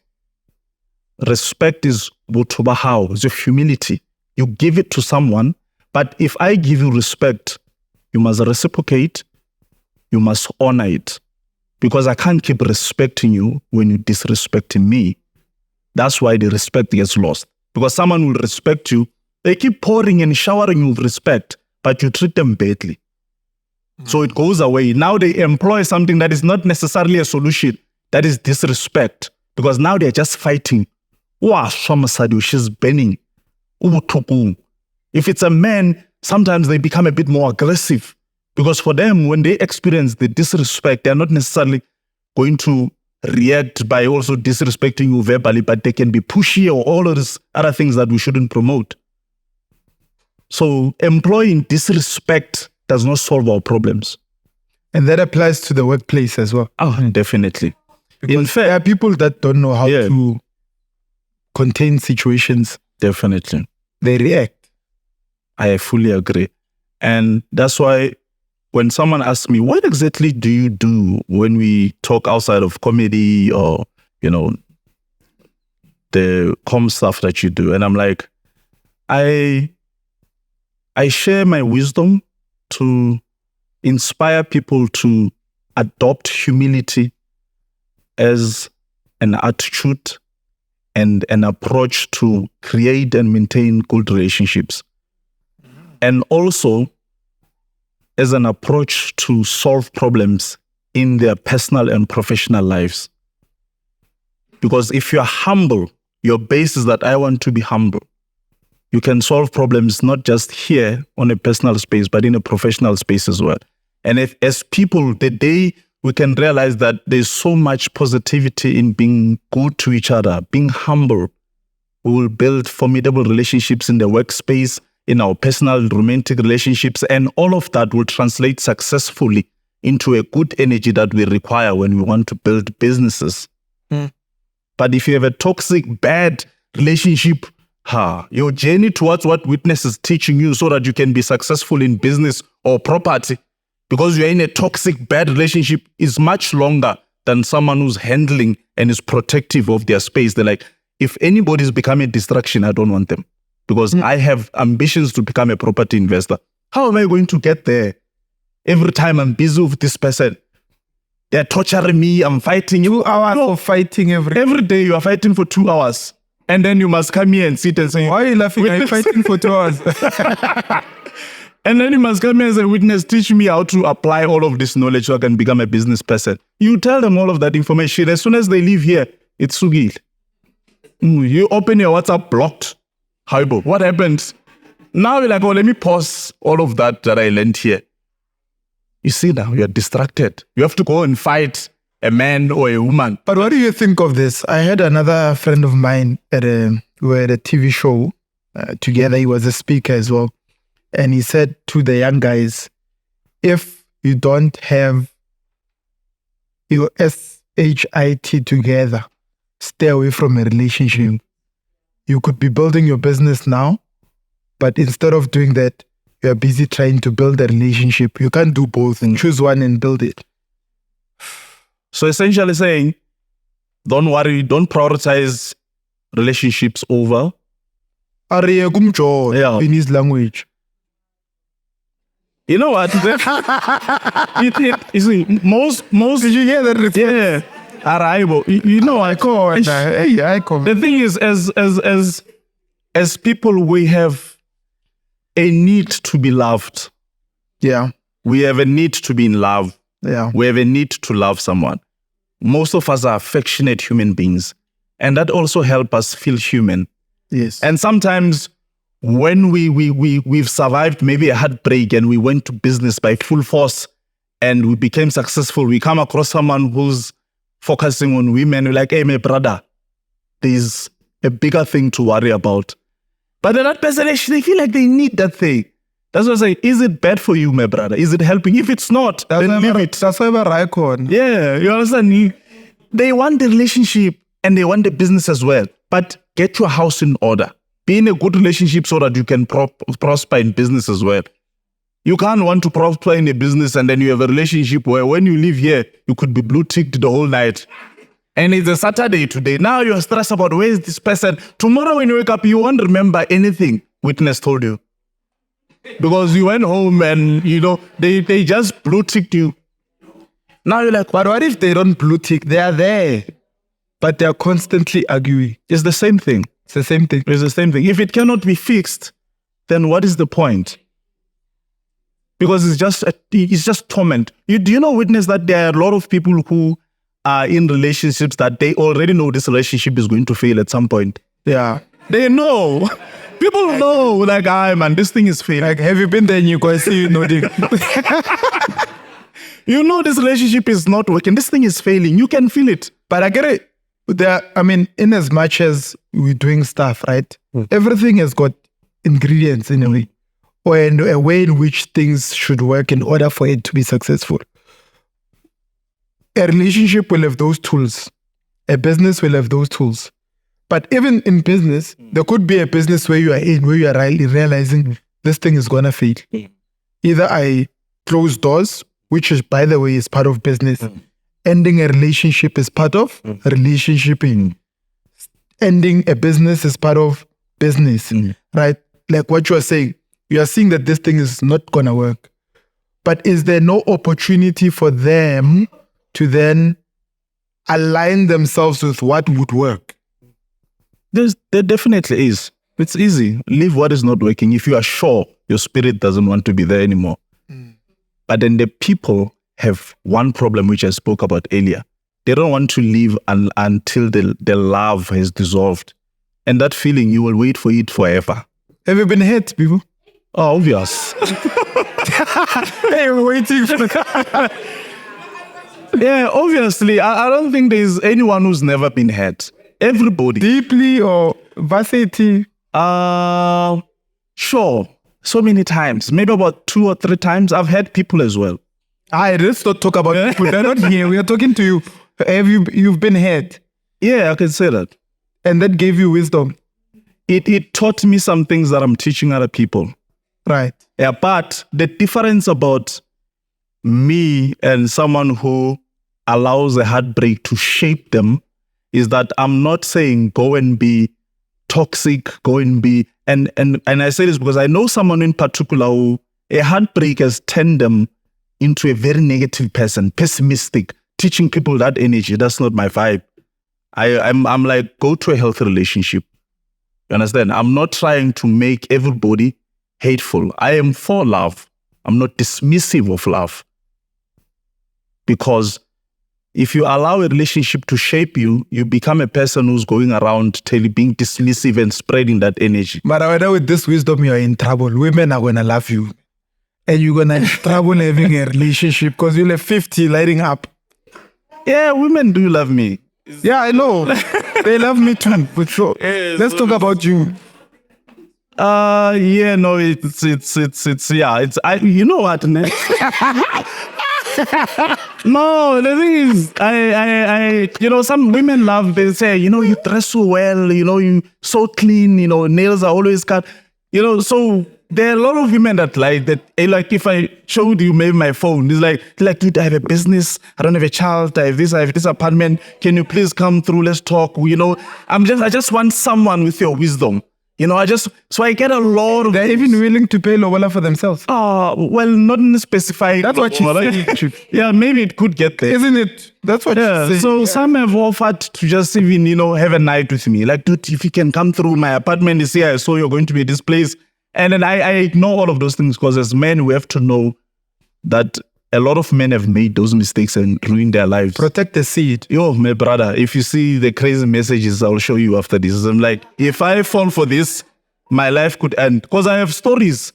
Respect is butubahao, it's your humility. You give it to someone, but if I give you respect, you must reciprocate, you must honor it. Because I can't keep respecting you when you're disrespecting me. That's why the respect gets lost. Because someone will respect you, they keep pouring and showering you with respect, but you treat them badly. So it goes away. Now they employ something that is not necessarily a solution, that is disrespect. Because now they're just fighting. She's burning. If it's a man, sometimes they become a bit more aggressive, because for them, when they experience the disrespect, they're not necessarily going to react by also disrespecting you verbally, but they can be pushy or all of these other things that we shouldn't promote. So employing disrespect does not solve our problems. And that applies to the workplace as well. Oh, definitely. In fact, there are people that don't know how to contain situations. Definitely. They react. I fully agree. And that's why when someone asks me, what exactly do you do when we talk outside of comedy or, the com stuff that you do? And I'm like, I share my wisdom to inspire people to adopt humility as an attitude and an approach to create and maintain good relationships. And also as an approach to solve problems in their personal and professional lives. Because if you're humble, your base is that I want to be humble. You can solve problems not just here on a personal space, but in a professional space as well. And as people, the day we can realize that there's so much positivity in being good to each other, being humble, we will build formidable relationships in the workspace, in our personal romantic relationships, and all of that will translate successfully into a good energy that we require when we want to build businesses. But if you have a toxic, bad relationship, your journey towards what Witness is teaching you so that you can be successful in business or property, because you're in a toxic, bad relationship, is much longer than someone who's handling and is protective of their space. They're like, if anybody's becoming a distraction, I don't want them, because I have ambitions to become a property investor. How am I going to get there? Every time I'm busy with this person, they're torturing me, I'm fighting. 2 hours of fighting every day. You are fighting for 2 hours. And then you must come here and sit and say, why are you laughing? I'm fighting for 2 hours. And then you must come here as a witness, teach me how to apply all of this knowledge so I can become a business person. You tell them all of that information. As soon as they leave here, it's sugil. You open your WhatsApp, blocked. Haibo, what happens? Now you're like, oh, let me pause all of that I learned here. You see now, you're distracted. You have to go and fight a man or a woman. But what do you think of this? I had another friend of mine we were at a TV show together. He was a speaker as well. And he said to the young guys, if you don't have your SHIT together, stay away from a relationship. You could be building your business now, but instead of doing that, you are busy trying to build a relationship. You can't do both and choose one and build it. So essentially saying, don't worry, don't prioritize relationships over. In his language. You know what? You see, most. Did you hear that? Yeah. Arrival. You know, I call. The thing is, as people, we have a need to be loved. Yeah. We have a need to be in love. Yeah. We have a need to love someone. Most of us are affectionate human beings, and that also helps us feel human. Yes. And sometimes when we've survived maybe a heartbreak and we went to business by full force and we became successful, we come across someone who's focusing on women. We're like, hey, my brother, there's a bigger thing to worry about. But then that person, actually, they feel like they need that thing. That's what I say. Is it bad for you, my brother? Is it helping? If it's not, then leave it. That's why we're icon. Yeah, you understand? They want the relationship and they want the business as well. But get your house in order. Be in a good relationship so that you can prosper in business as well. You can't want to prosper in a business and then you have a relationship where when you leave here, you could be blue ticked the whole night. And it's a Saturday today. Now you're stressed about where is this person. Tomorrow when you wake up, you won't remember anything Witness told you. Because you went home and, they just blue ticked you. Now you're like, but what if they don't blue tick? They are there, but they're constantly arguing. It's the same thing. It's the same thing. It's the same thing. If it cannot be fixed, then what is the point? Because it's just torment. Do you know, Witness, that there are a lot of people who are in relationships that they already know this relationship is going to fail at some point. Yeah. They know. People know, like, man, this thing is failing. Like, have you been there and you guys see you nodding? You know this relationship is not working. This thing is failing. You can feel it. But I get it. In as much as we're doing stuff, right? Everything has got ingredients in a way, or in a way in which things should work in order for it to be successful. A relationship will have those tools. A business will have those tools. But even in business, there could be a business where you are really realizing this thing is going to fail. Either I close doors, which is, by the way, is part of business. Ending a relationship is part of a relationship. Ending a business is part of business, right? Like what you are saying, you are seeing that this thing is not going to work. But is there no opportunity for them to then align themselves with what would work? There definitely is. It's easy. Leave what is not working if you are sure your spirit doesn't want to be there anymore. But then the people have one problem, which I spoke about earlier. They don't want to leave until the love has dissolved. And that feeling, you will wait for it forever. Have you been hurt, people? Oh, obvious. Hey, we're waiting for the... Yeah, obviously. I don't think there's anyone who's never been hurt. Everybody. Deeply or varsity? Sure. So many times. Maybe about 2 or 3 times. I've had people as well. Let's not talk about people. They're not here. We are talking to you. You've been hurt? Yeah, I can say that. And that gave you wisdom? It taught me some things that I'm teaching other people. Right. Yeah, but the difference about me and someone who allows a heartbreak to shape them is that I'm not saying go and be toxic, go and be... And I say this because I know someone in particular who a heartbreak has turned them into a very negative person, pessimistic, teaching people that energy. That's not my vibe. I'm like, go to a healthy relationship. You understand? I'm not trying to make everybody hateful. I am for love. I'm not dismissive of love. Because if you allow a relationship to shape you, you become a person who's going around being dismissive and spreading that energy. But I know with this wisdom, you are in trouble. Women are going to love you. And you're going to have trouble having a relationship because you'll have 50 lighting up. Yeah, women do love me. Yeah, I know. They love me too. But so, let's talk about you. Yeah, no, you know what, man? No, the thing is, I some women love, they say, you dress so well, you so clean, nails are always cut, so there are a lot of women that like that. Like if I showed you maybe my phone, it's like, dude, I have a business, I don't have a child, I have this apartment. Can you please come through? Let's talk. I just want someone with your wisdom. So I get a lot of... They're even willing to pay lobola for themselves. Well, not in specified. That's what you said. Yeah, maybe it could get there. Isn't it? That's what you said. So some have offered to just even, have a night with me. Like, dude, if you can come through, my apartment is here, I saw you're going to be at this place. And then I ignore all of those things because as men, we have to know that a lot of men have made those mistakes and ruined their lives. Protect the seed. Yo, my brother, if you see the crazy messages, I'll show you after this. I'm like, if I fall for this, my life could end. Because I have stories.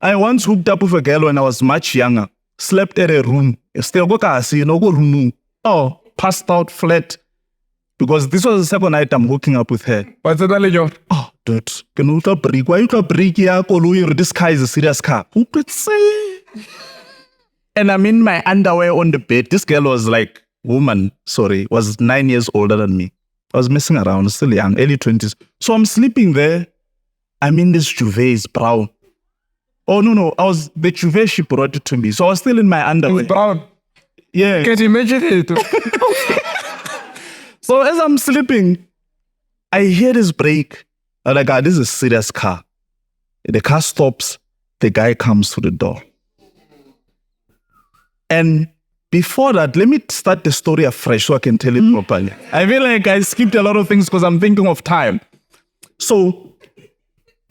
I once hooked up with a girl when I was much younger. Slept at a room. Still go room. Oh, passed out flat. Because this was the second night I'm hooking up with her. What's the name? Oh, dude. Can you break? Why you break? This car is a serious car. And I'm in my underwear on the bed. This girl was like, was 9 years older than me. I was messing around, still young, early 20s. So I'm sleeping there. I'm in this duvet, brown. Oh, no. The duvet, she brought it to me. So I was still in my underwear. It was brown. Yeah. Can you imagine it? So as I'm sleeping, I hear this brake. I'm like, this is a serious car. The car stops. The guy comes to the door. And before that, let me start the story afresh so I can tell it properly. I feel like I skipped a lot of things because I'm thinking of time. So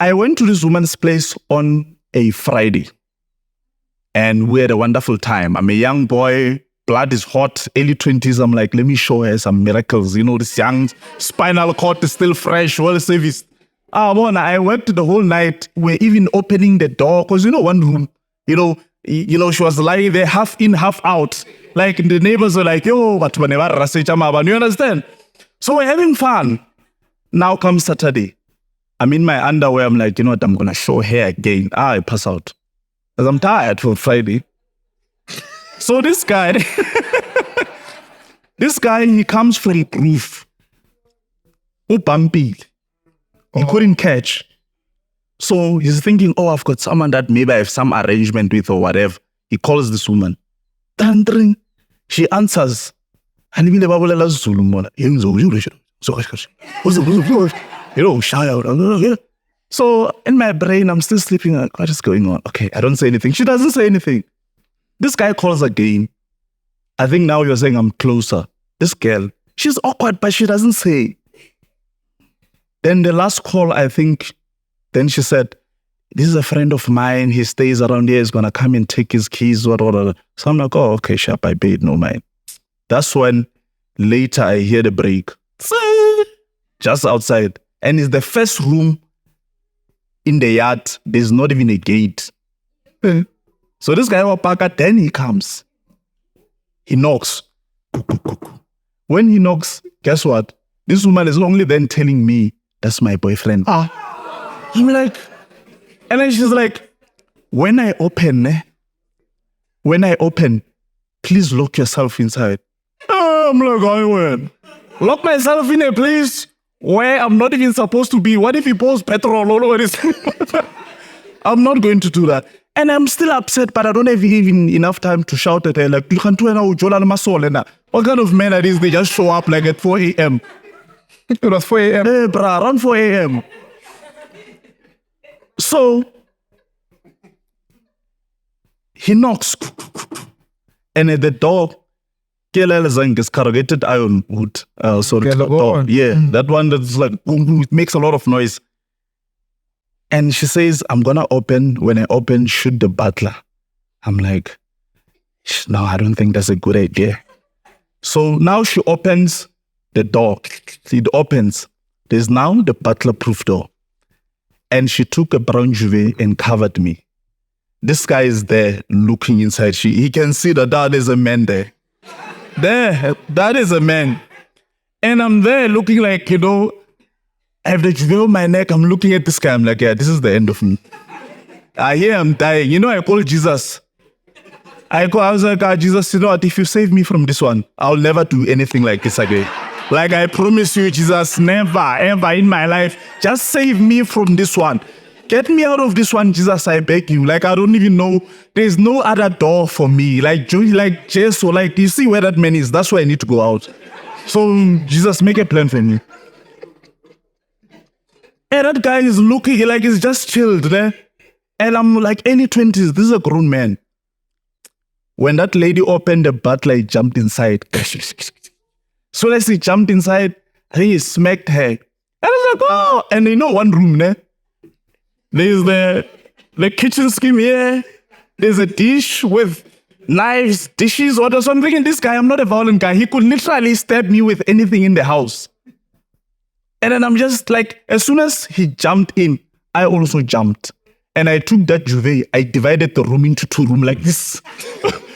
I went to this woman's place on a Friday. And we had a wonderful time. I'm a young boy. Blood is hot. Early 20s. I'm like, let me show her some miracles. This young spinal cord is still fresh, well serviced. Mona, I worked the whole night. We're even opening the door because one room, she was lying there half in, half out. Like the neighbors were like, yo, but you understand? So we're having fun. Now comes Saturday. I'm in my underwear. I'm like, you know what? I'm going to show her again. I pass out. Because I'm tired for Friday. So this guy, he comes from proof. Bumpy. He couldn't catch. So he's thinking, I've got someone that maybe I have some arrangement with or whatever. He calls this woman. Tantring. She answers. And he shy out. So in my brain, I'm still sleeping. Like, what is going on? Okay, I don't say anything. She doesn't say anything. This guy calls again. I think now you're saying I'm closer. This girl, she's awkward, but she doesn't say. Then the last call, I think, then she said, this is a friend of mine. He stays around here. He's going to come and take his keys. Whatever. So I'm like, oh, okay, sharp. I paid no mind. That's when later I hear the break. Just outside. And it's the first room in the yard. There's not even a gate. So this guy Wapaka, then he comes. He knocks. When he knocks, guess what? This woman is only then telling me that's my boyfriend. I'm like, and then she's like, when I open, please lock yourself inside. I'm like, I went. Lock myself in a place where I'm not even supposed to be. What if he pours petrol all over this? I'm not going to do that. And I'm still upset, but I don't have even enough time to shout at her. Like, what kind of men are these? They just show up like at 4 a.m. It was 4 a.m. Hey, bruh, around 4 a.m. So, he knocks. And at the door, is corrugated iron wood. That one that's like, it makes a lot of noise. And she says, I'm going to open. When I open, shoot the butler. I'm like, no, I don't think that's a good idea. So now she opens the door. It opens. There's now the butler-proof door. And she took a brown duvet and covered me. This guy is there looking inside. He can see that is a man there. That is a man. And I'm there looking like, I have the duvet on my neck. I'm looking at this guy. I'm like, yeah, this is the end of me. I hear I'm dying. I call Jesus. I was like, Jesus, you know what? If you save me from this one, I'll never do anything like this again. Like, I promise you, Jesus, never, ever in my life, just save me from this one. Get me out of this one, Jesus, I beg you. Like, I don't even know. There's no other door for me. Like Jeso, like, you see where that man is? That's where I need to go out. So, Jesus, make a plan for me. And that guy is looking like he's just chilled there. And I'm like, any 20s, this is a grown man. When that lady opened the butler, he jumped inside. So as he jumped inside, he smacked her. And I was like, oh. And one room there. There's the kitchen scheme here. There's a dish with knives, dishes, or something. And this guy, I'm not a violent guy. He could literally stab me with anything in the house. And then I'm just like, as soon as he jumped in, I also jumped. And I took that duvet, I divided the room into 2 rooms like this.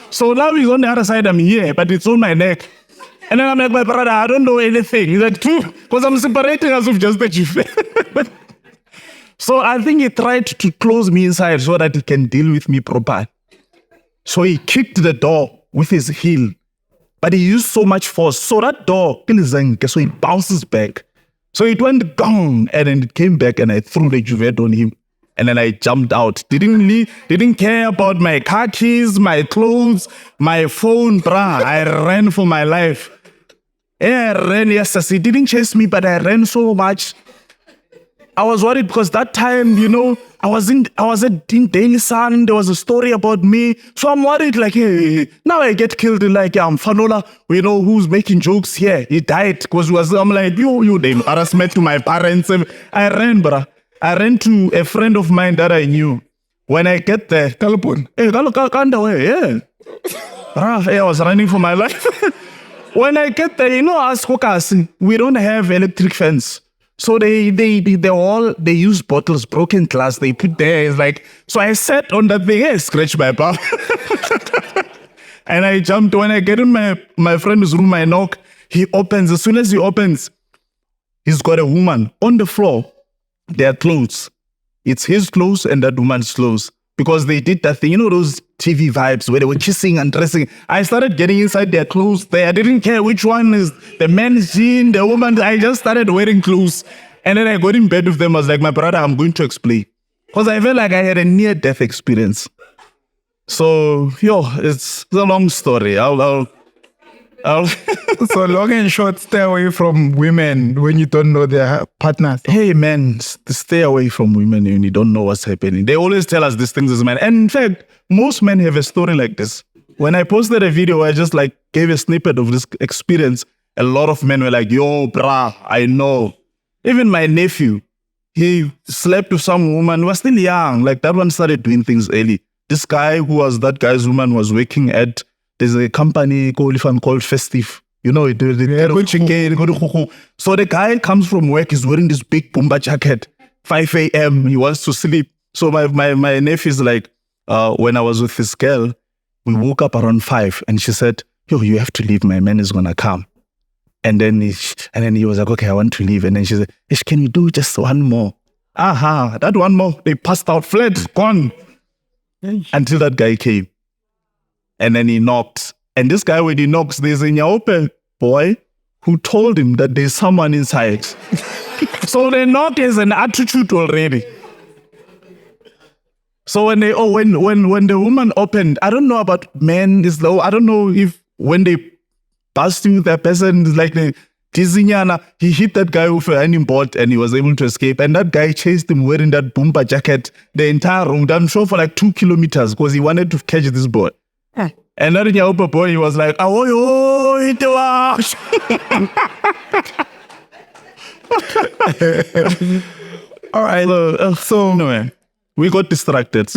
So now he's on the other side, I'm here, but it's on my neck. And then I'm like, my brother, I don't know anything. He's like, because I'm separating us with just the duvet. So I think he tried to close me inside so that he can deal with me properly. So he kicked the door with his heel. But he used so much force. So that door, so it bounces back. So it went gong, and then it came back, and I threw the duvet on him. And then I jumped out. Didn't care about my car keys, my clothes, my phone, bruh. I ran for my life. Yeah, I ran, yes, he didn't chase me, but I ran so much. I was worried because that time, I was at Daily Sun. There was a story about me. So I'm worried, like, hey, now I get killed. Like, I'm Fanola, who's making jokes here. He died because I'm like, you, the embarrassment to my parents. I ran, bruh. I ran to a friend of mine that I knew. When I get there, Kalupun, hey, yeah. I was running for my life. When I get there, as Kokasi, we don't have electric fence. So they use bottles, broken glass, they put there. It's like, so I sat on that thing, I scratched my bum. And I jumped. When I get in my friend's room, I knock. He opens. As soon as he opens, he's got a woman on the floor. Their clothes. It's his clothes and that woman's clothes. Because they did that thing, you know, those TV vibes where they were kissing and dressing. I started getting inside their clothes there. I didn't care which one is the man's jean, the woman. I just started wearing clothes. And then I got in bed with them. I was like, my brother, I'm going to explain. Because I felt like I had a near-death experience. So, it's a long story. I'll So long and short, stay away from women when you don't know their partners. Hey, man, stay away from women when you don't know what's happening. They always tell us these things as men. And in fact, most men have a story like this. When I posted a video, I just like gave a snippet of this experience. A lot of men were like, yo, brah, I know. Even my nephew, he slept with some woman who was still young. Like that one started doing things early. This guy who was that guy's woman was working at, there's a company called Festive. You know, so the guy comes from work, he's wearing this big Pumba jacket, 5 a.m., he wants to sleep. So my nephew is like, when I was with this girl, we woke up around 5 and she said, yo, you have to leave, my man is gonna come. And then he was like, okay, I want to leave. And then she said, Ish, can you do just one more? That one more, they passed out flat, gone. Until that guy came. And then he knocked. And this guy, when he knocks, there's a Nyaope boy who told him that there's someone inside. So the knock is an attitude already. So when the woman opened, I don't know about men, I don't know if when they bust you, that person is like the Tizinyana, he hit that guy with a handing board and he was able to escape. And that guy chased him wearing that Boomba jacket the entire road, I'm sure for like 2 kilometers because he wanted to catch this boy. And that Nyaopa boy, he was like, oh, it was. All right. So anyway, we got distracted.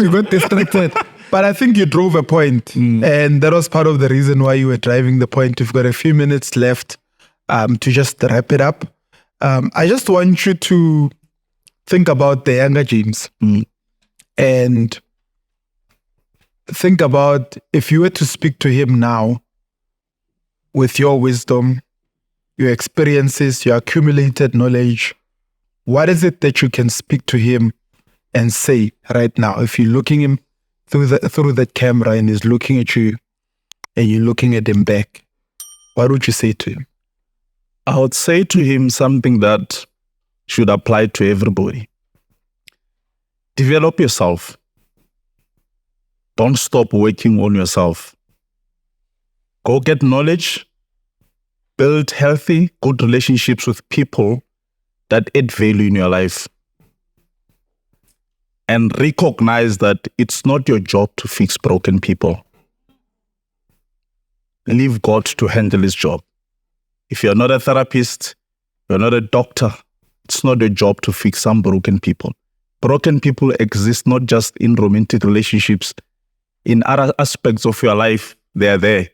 But I think you drove a point, and that was part of the reason why you were driving the point. We've got a few minutes left to just wrap it up. I just want you to think about the younger James and think about if you were to speak to him now with your wisdom, your experiences, your accumulated knowledge, what is it that you can speak to him and say right now? If you're looking him through the camera and he's looking at you and you're looking at him back, what would you say to him? I would say to him something that should apply to everybody. Develop yourself. Don't stop working on yourself. Go get knowledge. Build healthy, good relationships with people that add value in your life. And recognize that it's not your job to fix broken people. Leave God to handle his job. If you're not a therapist, you're not a doctor, it's not your job to fix some broken people. Broken people exist not just in romantic relationships. In other aspects of your life, they are there.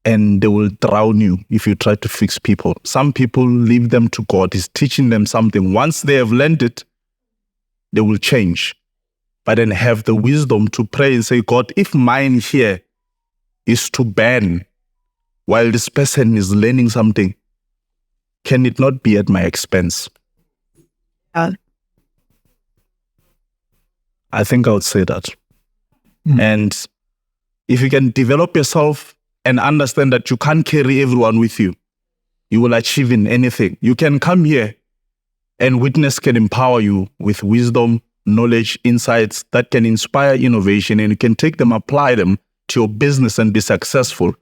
And they will drown you if you try to fix people. Some people leave them to God. He's teaching them something. Once they have learned it, they will change. But then have the wisdom to pray and say, God, if mine here is to ban while this person is learning something, can it not be at my expense? I think I would say that. And if you can develop yourself and understand that you can't carry everyone with you, you will achieve in anything. You can come here and witness can empower you with wisdom, knowledge, insights that can inspire innovation, and you can take them, apply them to your business and be successful.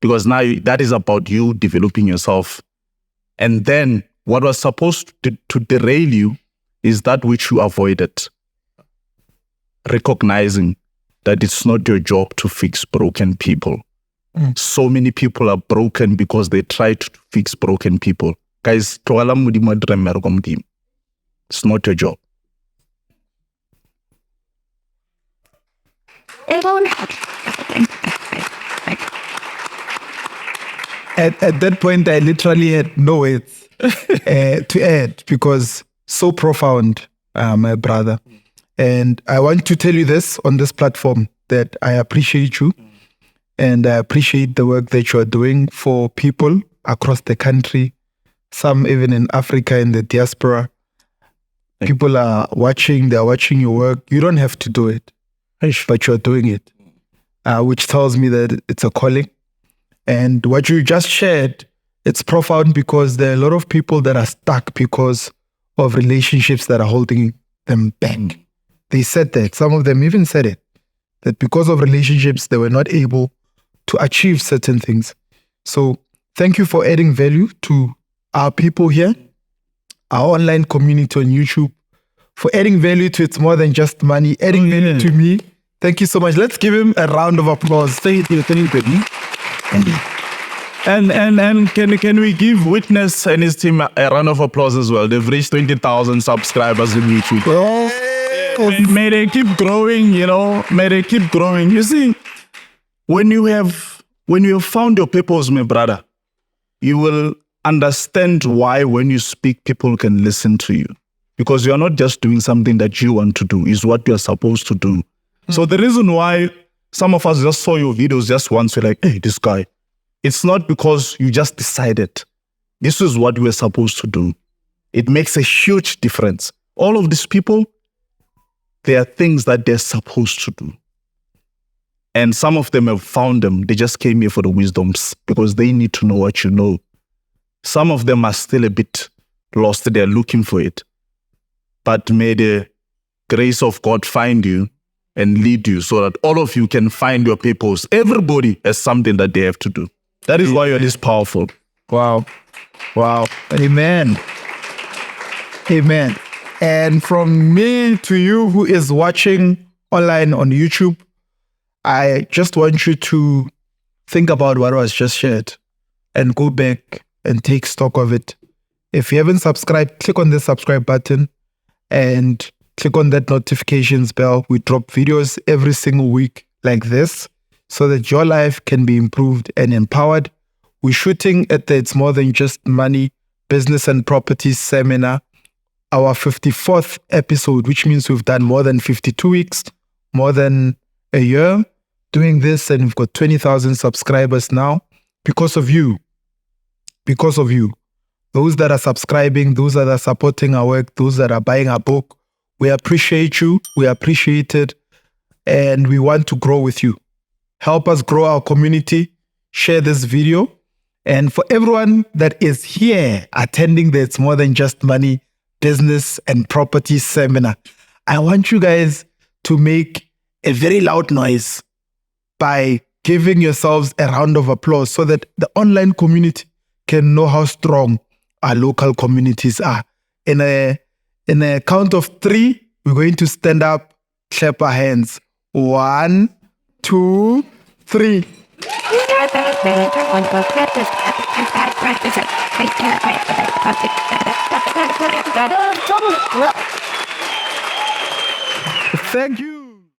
Because now that is about you developing yourself. And then what was supposed to derail you is that which you avoided. Recognizing that it's not your job to fix broken people. So many people are broken because they try to fix broken people. Guys, it's not your job. at that point, I literally had no words to add because so profound, my brother. And I want to tell you this on this platform that I appreciate you and I appreciate the work that you are doing for people across the country, some even in Africa, in the diaspora. People are watching, they're watching your work. You don't have to do it, but you're doing it, which tells me that it's a calling. And what you just shared, it's profound because there are a lot of people that are stuck because of relationships that are holding them back. They said that. Some of them even said it, that because of relationships, they were not able to achieve certain things. So thank you for adding value to our people here, our online community on YouTube, for adding value to It's More Than Just Money, adding value to me. Thank you so much. Let's give him a round of applause. Thank you. And can we give Witness and his team a round of applause as well? They've reached 20,000 subscribers on YouTube. May they keep growing, may they keep growing. You see, when you have found your purpose, my brother, you will understand why when you speak, people can listen to you. Because you're not just doing something that you want to do, it's what you're supposed to do. So the reason why some of us just saw your videos just once, we're like, hey, this guy. It's not because you just decided this is what we're supposed to do. It makes a huge difference. All of these people, there are things that they're supposed to do. And some of them have found them. They just came here for the wisdoms because they need to know what you know. Some of them are still a bit lost. They're looking for it. But may the grace of God find you and lead you so that all of you can find your purpose. Everybody has something that they have to do. That is why you're this powerful. Wow. Amen. Amen. And from me to you who is watching online on YouTube, I just want you to think about what was just shared and go back and take stock of it. If you haven't subscribed, click on the subscribe button and click on that notifications bell. We drop videos every single week like this so that your life can be improved and empowered. We're shooting at the It's More Than Just Money Business and Properties Seminar, our 54th episode, which means we've done more than 52 weeks, more than a year doing this, and we've got 20,000 subscribers now because of you. Because of you. Those that are subscribing, those that are supporting our work, those that are buying our book, we appreciate you. We appreciate it. And we want to grow with you. Help us grow our community. Share this video. And for everyone that is here attending the It's More Than Just Money Business and Property Seminar, I want you guys to make a very loud noise by giving yourselves a round of applause so that the online community can know how strong our local communities are. In a count of 3, we're going to stand up, clap our hands. 1, 2, 3. Thank you.